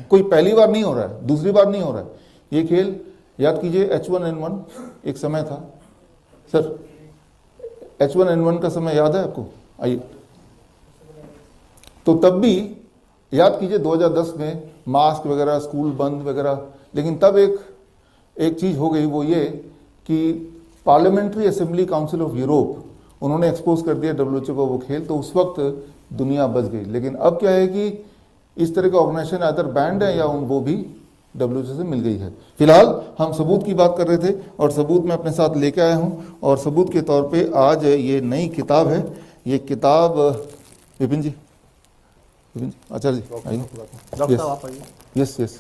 कोई पहली बार नहीं हो रहा है, दूसरी बार नहीं हो रहा है। ये खेल याद कीजिए H1N1 एक समय था सर, H1N1 का समय याद है आपको? आइए, तो तब भी याद कीजिए 2010 में मास्क वगैरह, स्कूल बंद वगैरह, लेकिन तब एक चीज हो गई, वो ये कि parliamentary assembly council of Europe, उन्होंने एक्सपोज कर दिया WHO को वो खेल, तो उस वक्त दुनिया बच गई। लेकिन अब क्या है कि इस तरह का ऑर्गेनाइजेशन अदर बैंड है या वो भी WHO से मिल गई है। फिलहाल हम सबूत की बात कर रहे थे और सबूत मैं अपने साथ लेके आया हूँ, और सबूत के तौर पे आज ये नई किताब है। ये किताब विपिन जी आचार्य जी आइए, डॉक्टर साहब आप आइए। यस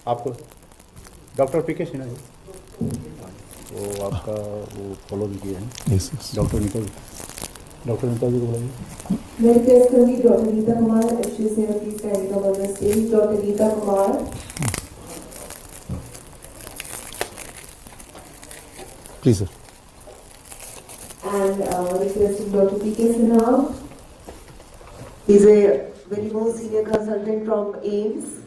आपको डॉक्टर PK सिन्हा जी, वो आपका वो फॉलो भी किए हैं। यस डॉक्टर नीता जी को बुलाइए। मैं रिक्वेस्ट करूंगी doctor Nita Kumar, Shri Seva please kindly come on the stage. Doctor Nita Kumar, please sir. and requesting Dr. PK Sinha. He's a very most senior consultant from AIIMS.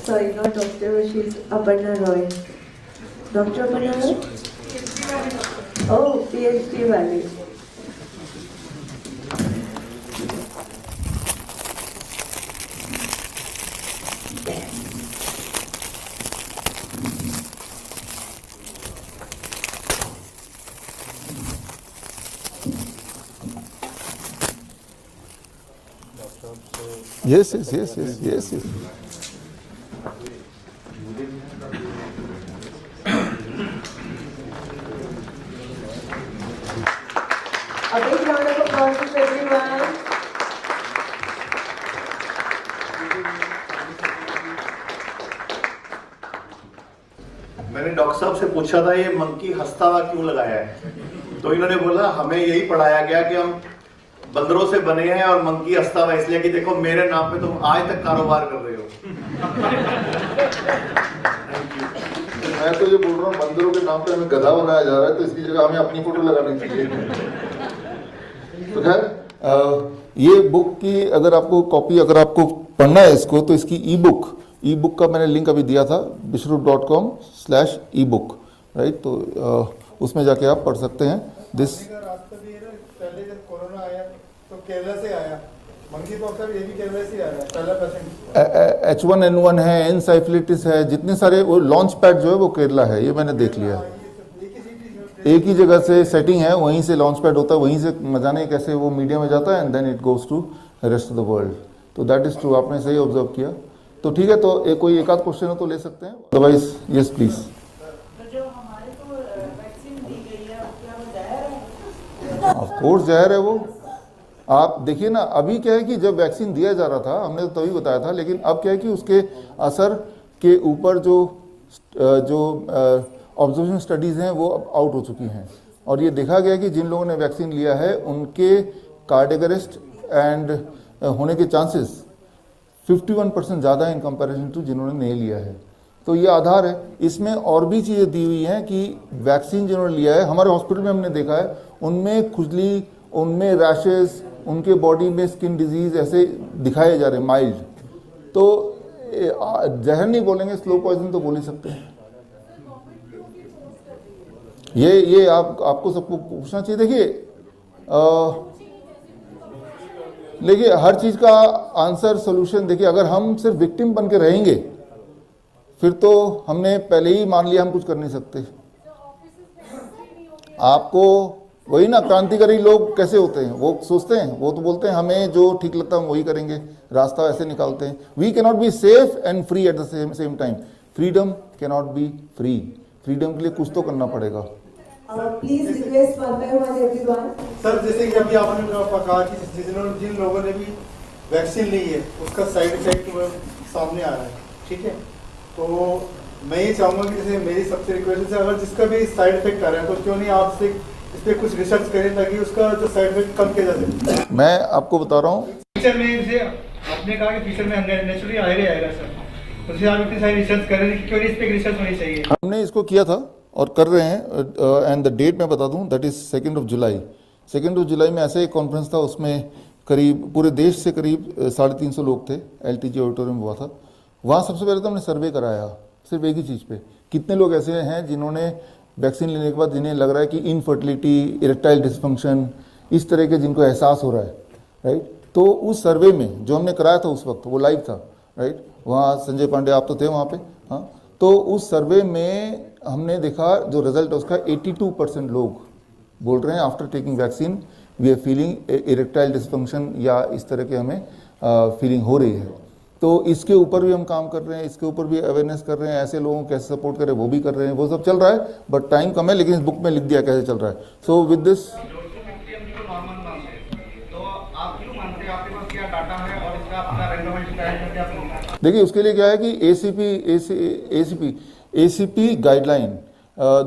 Sorry, not doctor, but she's Aparna Roy. Dr. Aparna Roy? Oh, PhD वाली. Yes. A big round of applause to everyone. मैंने डॉक्टर साहब से पूछा था ये मंकी हंसता हुआ क्यों लगाया है, तो इन्होंने बोला हमें यही पढ़ाया गया कि हम बंदरों से बने हैं और मंकी हंसता हुआ इसलिए कि देखो मेरे नाम पे तुम आज तक कारोबार कर रहे हो। मैं तो ये बोल रहा हूँ बंदरों के नाम पे हमें गधा बनाया जा रहा है, तो इसकी जगह हमें अपनी फोटो लगानी चाहिए। तो खैर ये बुक की अगर आपको कॉपी अगर आपको पढ़ना है इसको, तो इसकी ई बुक का मैंने लिंक अभी दिया था bishrup.com/ebook, राइट। तो उसमें जाके आप पढ़ सकते हैं। दिस पहले जब कोरोना आया तो केरला से आया मंकी पॉक्स, ये भी केरला से आ रहा है पहला पेशेंट। H1N1 है, एनसाइफ्लिटिस है, जितने सारे वो लॉन्च पैड जो है वो केरला है, ये मैंने देख लिया है। एक ही जगह से सेटिंग है, वहीं से लॉन्च पैड होता है, वहीं से जाने कैसे वो मीडिया में जाता है and then it goes to rest of the world. तो दैट इज ट्रू, आपने सही ऑब्जर्व किया। तो ठीक है, तो कोई एक आध क्वेश्चन हो तो ले सकते हैं, अदरवाइज यस प्लीज। जो हमारे को वैक्सीन दी गई है क्या वो जहर है? ऑफ कोर्स जहर है वो। आप देखिए ना, अभी क्या है कि जब वैक्सीन दिया जा रहा था हमने तो तभी बताया था, लेकिन अब क्या है कि उसके असर के ऊपर जो ऑब्जर्वेशन स्टडीज़ हैं वो अब आउट हो चुकी हैं, और ये देखा गया कि जिन लोगों ने वैक्सीन लिया है उनके कार्डियक अरेस्ट एंड होने के चांसेस 51% ज़्यादा है इन कंपैरिजन टू जिन्होंने नहीं लिया है। तो ये आधार है। इसमें और भी चीज़ें दी हुई हैं कि वैक्सीन जिन्होंने लिया है, हमारे हॉस्पिटल में हमने देखा है, उनमें खुजली, उनमें रैशेस, उनके बॉडी में स्किन डिजीज ऐसे दिखाए जा रहे हैं माइल्ड। तो जहर नहीं बोलेंगे, स्लो पॉइजन तो बोल ही सकते हैं। ये आपको सबको पूछना चाहिए। देखिए हर चीज़ का आंसर सोल्यूशन, देखिए अगर हम सिर्फ विक्टिम बन के रहेंगे फिर तो हमने पहले ही मान लिया हम कुछ कर नहीं सकते। आपको वही ना, क्रांतिकारी लोग कैसे होते हैं, वो सोचते हैं, वो तो बोलते हैं हमें जो ठीक लगता है हम वही करेंगे, रास्ता ऐसे निकालते हैं। We cannot be safe and free at the same time. Freedom cannot be free. Freedom के लिए कुछ तो करना पड़ेगा। Please request one by one everyone. Sir जैसे कि अभी आपने कहा कि जिन लोगों ने भी वैक्सीन ली है उसका साइड इफेक्ट सामने आ रहा है, ठीक है। तो मैं ये चाहूँगा कि जैसे मेरी सबसे रिक्वेस्ट है, अगर जिसका भी साइड इफेक्ट आ रहा है तो क्यों नहीं आप इस पर कुछ रिसर्च करें ताकि उसका जो साइड इफेक्ट कम किया जा सके। मैं आपको बता रहा हूँ, फ्यूचर में जैसे आपने कहा कि फ्यूचर में नेचुरली आएगा सर, उससे आप इतनी सारी रिसर्च कर रहे हैं कि क्यों नहीं इस पर रिसर्च होनी चाहिए। हमने इसको किया था और कर रहे हैं, एंड द डेट मैं बता दूं, दैट इज 2 जुलाई। 2 जुलाई में ऐसे एक कॉन्फ्रेंस था, उसमें करीब पूरे देश से करीब 350 लोग थे, LTG ऑडिटोरियम हुआ था। वहाँ सबसे पहले तो हमने सर्वे कराया सिर्फ एक ही चीज़ पे, कितने लोग ऐसे हैं जिन्होंने वैक्सीन लेने के बाद जिन्हें लग रहा है कि इनफर्टिलिटी, इरेक्टाइल डिसफंक्शन, इस तरह के जिनको एहसास हो रहा है, राइट। तो उस सर्वे में जो हमने कराया था उस वक्त वो लाइव था, राइट। वहाँ संजय पांडे आप तो थे वहाँ पे, हाँ। तो उस सर्वे में हमने देखा जो रिजल्ट है उसका 82% लोग बोल रहे हैं after taking vaccine we are feeling erectile dysfunction या इस तरह के हमें फीलिंग हो रही है। तो इसके ऊपर भी हम काम कर रहे हैं, इसके ऊपर भी अवेयरनेस कर रहे हैं, ऐसे लोगों को कैसे सपोर्ट करें वो भी कर रहे हैं, वो सब चल रहा है, बट टाइम कम है, लेकिन इस बुक में लिख दिया कैसे चल रहा है। सो विद दिस देखिए उसके लिए क्या है कि ACP गाइडलाइन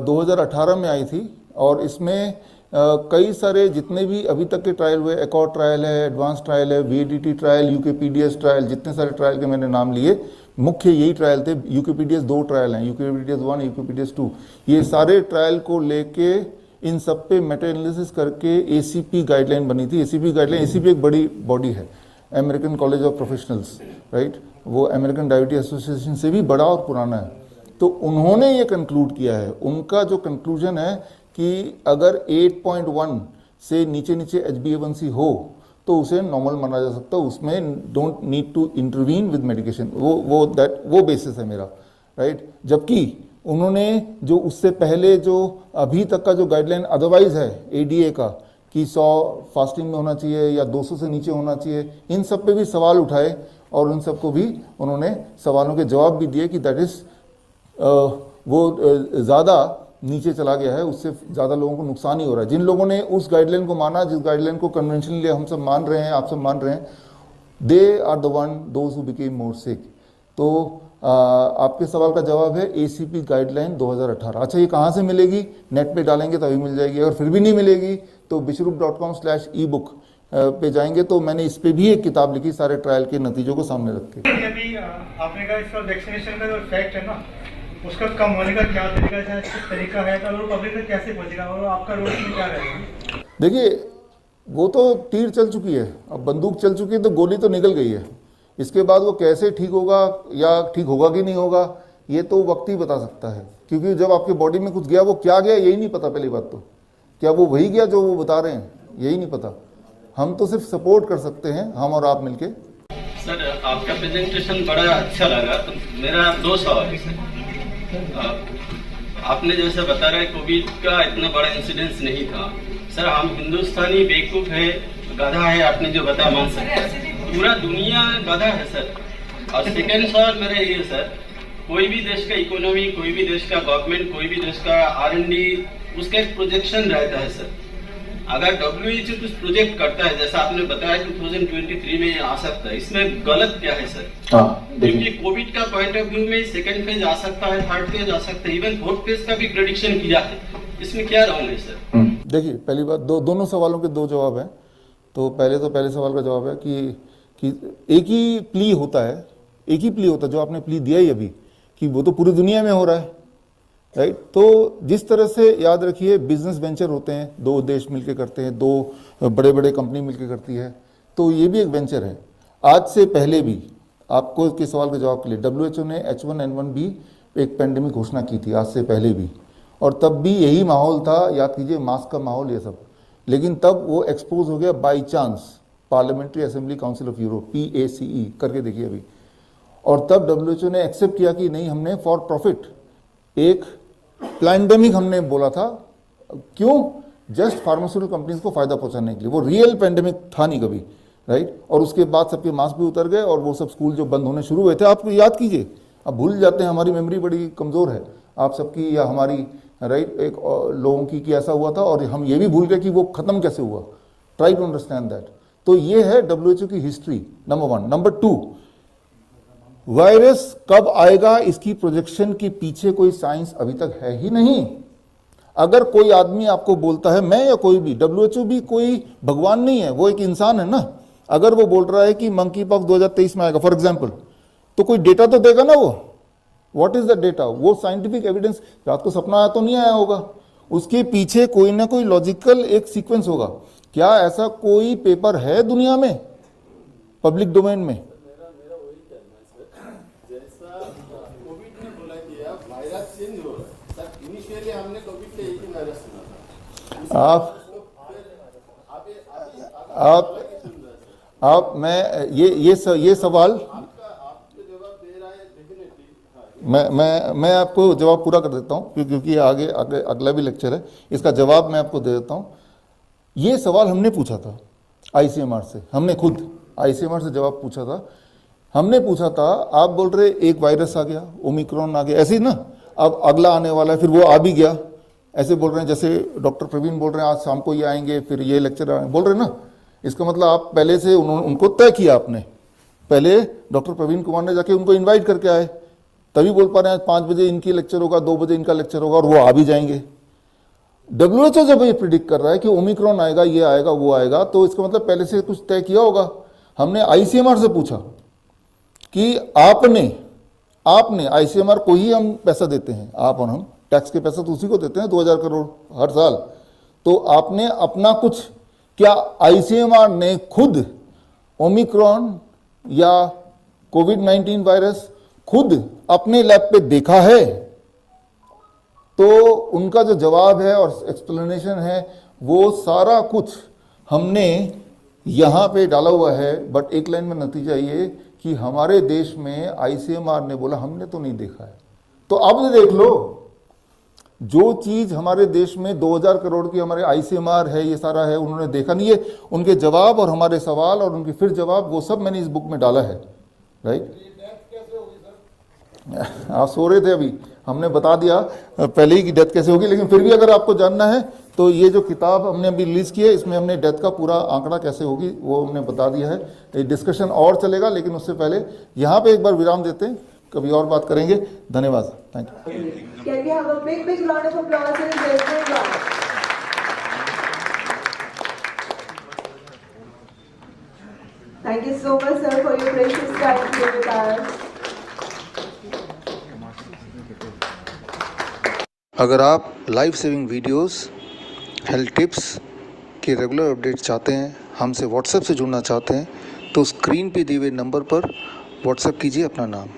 2018 में आई थी, और इसमें कई सारे जितने भी अभी तक के ट्रायल हुए, एकॉर्ड ट्रायल है, एडवांस ट्रायल है, VADT ट्रायल, यूकेपीडीएस ट्रायल, जितने सारे ट्रायल के मैंने नाम लिए, मुख्य यही ट्रायल थे। यूकेपीडीएस 2 ट्रायल हैं, यूकेपीडीएस 1, यूकेपीडीएस 2। ये सारे ट्रायल को लेके इन सब पे मेटा एनालिसिस करके ACP गाइडलाइन बनी थी। ACP एक बड़ी बॉडी है, American college of professionals, right. वो अमेरिकन डायबिटीज एसोसिएशन से भी बड़ा और पुराना है। तो उन्होंने ये कंक्लूड किया है, उनका जो कंक्लूजन है कि अगर 8.1 से नीचे HbA1c हो तो उसे नॉर्मल माना जा सकता है, उसमें don't need to intervene with medication. वो बेसिस है मेरा, राइट। जबकि उन्होंने जो उससे पहले जो अभी तक का जो गाइडलाइन अदरवाइज है ADA का कि 100 फास्टिंग में होना चाहिए या 200 से नीचे होना चाहिए, इन सब पे भी सवाल उठाए और उन सबको भी उन्होंने सवालों के जवाब भी दिए कि दैट इज़ वो ज़्यादा नीचे चला गया है, उससे ज़्यादा लोगों को नुकसान ही हो रहा है। जिन लोगों ने उस गाइडलाइन को माना, जिस गाइडलाइन को कन्वेंशनली हम सब मान रहे हैं, आप सब मान रहे हैं, they are the one those who became more sick. तो आपके सवाल का जवाब है ACP गाइडलाइन 2018। अच्छा, ये कहाँ से मिलेगी? नेट पे डालेंगे तभी मिल जाएगी। अगर फिर भी नहीं मिलेगी तो bishrup.com/ebook पे जाएंगे, तो मैंने इस पे भी एक किताब लिखी सारे ट्रायल के नतीजों को सामने रख के। अभी आपने कहा इस वैक्सीनेशन का जो इफेक्ट है ना, उसका कम होने का क्या तरीका है, तो पब्लिक तक कैसे पहुंचेगा और आपका रोल में क्या रहेगा? देखिए, वो तो तीर चल चुकी है, अब बंदूक चल चुकी है, तो गोली तो निकल गई है। इसके बाद वो कैसे ठीक होगा या ठीक होगा कि नहीं होगा, ये तो वक्त ही बता सकता है, क्योंकि जब आपके बॉडी में कुछ गया, वो क्या गया यही नहीं पता। पहली बात तो क्या वो वही गया जो वो बता रहे हैं, यही नहीं पता। हम तो सिर्फ सपोर्ट कर सकते हैं, हम और आप मिलके। सर, आपका प्रेजेंटेशन बड़ा अच्छा लगा। तो मेरा 2 सवाल है सर। आपने जैसे बता रहे कोविड का इतना बड़ा इंसिडेंस नहीं था। सर, हम हिंदुस्तानी बेवकूफ है, गधा है, आपने जो बताया मान सकते हैं, पूरा दुनिया गधा है सर। और सेकेंड सवाल मेरा ये है सर, कोई भी देश का इकोनॉमी, कोई भी देश का गवर्नमेंट, कोई भी देश का R&D, उसका एक प्रोजेक्शन रहता है सर। अगर WHO कुछ प्रोजेक्ट करता है, जैसा आपने बताया 2023 में आ सकता है, इसमें गलत क्या है सर? क्योंकि कोविड का पॉइंट ऑफ व्यू में सेकंड फेज आ सकता है, थर्ड फेज आ सकता है, इवन फोर्थ फेज का भी प्रेडिक्शन किया है, इसमें क्या रॉन्ग है सर? देखिए, पहली बात, दोनों सवालों के 2 जवाब हैं। तो पहले सवाल का जवाब है कि एक ही प्ली होता है, एक ही प्ली होता है जो आपने प्ली दिया ही अभी, कि वो तो पूरी दुनिया में हो रहा है, राइट। तो जिस तरह से याद रखिए बिजनेस वेंचर होते हैं, 2 देश मिलके करते हैं, 2 बड़े कंपनी मिलके करती है, तो ये भी एक वेंचर है। आज से पहले भी आपको के सवाल के जवाब के लिए WHO ने H1N1 भी एक पेंडेमिक घोषणा की थी, आज से पहले भी, और तब भी यही माहौल था, याद कीजिए मास्क का माहौल, ये सब। लेकिन तब वो एक्सपोज हो गया by chance, parliamentary assembly council of Europe, PACE करके देखिए अभी। और तब WHO ने एक्सेप्ट किया कि नहीं, हमने फॉर प्रॉफिट एक पैंडेमिक हमने बोला था, क्यों? जस्ट फार्मास्यूटिकल कंपनीज को फायदा पहुंचाने के लिए। वो रियल पैंडेमिक था नहीं कभी, राइट। और उसके बाद सबके मास्क भी उतर गए, और वो सब स्कूल जो बंद होने शुरू हुए थे, आप याद कीजिए, अब भूल जाते हैं, हमारी मेमोरी बड़ी कमज़ोर है आप सबकी या हमारी, राइट, एक लोगों की कि ऐसा हुआ था, और हम ये भी भूल गए कि वो ख़त्म कैसे हुआ। Try to understand that. तो ये है WHO की हिस्ट्री, नंबर 1। नंबर 2, वायरस कब आएगा इसकी प्रोजेक्शन के पीछे कोई साइंस अभी तक है ही नहीं। अगर कोई आदमी आपको बोलता है, मैं या कोई भी, WHO भी कोई भगवान नहीं है, वो एक इंसान है ना। अगर वो बोल रहा है कि मंकी पॉक्स 2023 में आएगा फॉर एग्जाम्पल, तो कोई डेटा तो देगा ना वो। What is the data? वो साइंटिफिक एविडेंस। रात को सपना आया तो नहीं आया होगा, उसके पीछे कोई ना कोई लॉजिकल एक सीक्वेंस होगा। क्या ऐसा कोई पेपर है दुनिया में पब्लिक डोमेन में? मैं ये सवाल मैं आपको जवाब पूरा कर देता हूँ, क्योंकि आगे अगला भी लेक्चर है, इसका जवाब मैं आपको दे देता हूँ। ये सवाल हमने पूछा था ICMR से, हमने खुद ICMR से जवाब पूछा था। हमने पूछा था, आप बोल रहे एक वायरस आ गया, ओमिक्रॉन आ गया, ऐसे ही ना, अब अगला आने वाला है, फिर वो आ भी गया, ऐसे बोल रहे हैं। जैसे डॉक्टर प्रवीण बोल रहे हैं आज शाम को ये आएंगे, फिर ये लेक्चर बोल रहे हैं ना, इसका मतलब आप पहले से उनको तय किया आपने। पहले डॉक्टर प्रवीण कुमार ने जाके उनको इन्वाइट करके आए, तभी बोल पा रहे हैं आज 5 बजे इनकी लेक्चर होगा, 2 बजे इनका लेक्चर होगा, और वो आ भी जाएंगे। WHO जब ये प्रिडिक्ट कर रहा है कि ओमिक्रॉन आएगा, ये आएगा, वो आएगा, तो इसका मतलब पहले से कुछ तय किया होगा। हमने ICMR से पूछा कि आपने ICMR को ही हम पैसा देते हैं, आप और हम टैक्स के पैसा तो उसी को देते हैं, 2000 करोड़ हर साल। तो आपने अपना कुछ, क्या ICMR ने खुद ओमिक्रॉन या कोविड-19 वायरस खुद अपने लैब पे देखा है? तो उनका जो जवाब है और एक्सप्लेनेशन है, वो सारा कुछ हमने यहाँ पे डाला हुआ है। बट एक लाइन में नतीजा ये कि हमारे देश में ICMR ने बोला हमने तो नहीं देखा है। तो अब देख लो, जो चीज़ हमारे देश में 2000 करोड़ की हमारे ICMR है, ये सारा है, उन्होंने देखा नहीं है। उनके जवाब और हमारे सवाल और उनके फिर जवाब, वो सब मैंने इस बुक में डाला है, राइट। आप सो रहे थे अभी, हमने बता दिया पहले ही कि डेथ कैसे होगी, लेकिन फिर भी अगर आपको जानना है तो ये जो किताब हमने अभी रिलीज़ की है इसमें हमने डेथ का पूरा आंकड़ा कैसे होगी वो हमने बता दिया है। ये डिस्कशन और चलेगा, लेकिन उससे पहले यहाँ पे एक बार विराम देते हैं, कभी और बात करेंगे। धन्यवाद, thank you. Can we have a big round of applause for everyone? Thank you so much, sir, for your precious time here with us. अगर आप life saving videos, health tips के रेगुलर अपडेट चाहते हैं, हमसे व्हाट्सएप से जुड़ना चाहते हैं, तो स्क्रीन पे दिए हुए नंबर पर व्हाट्सएप कीजिए अपना नाम।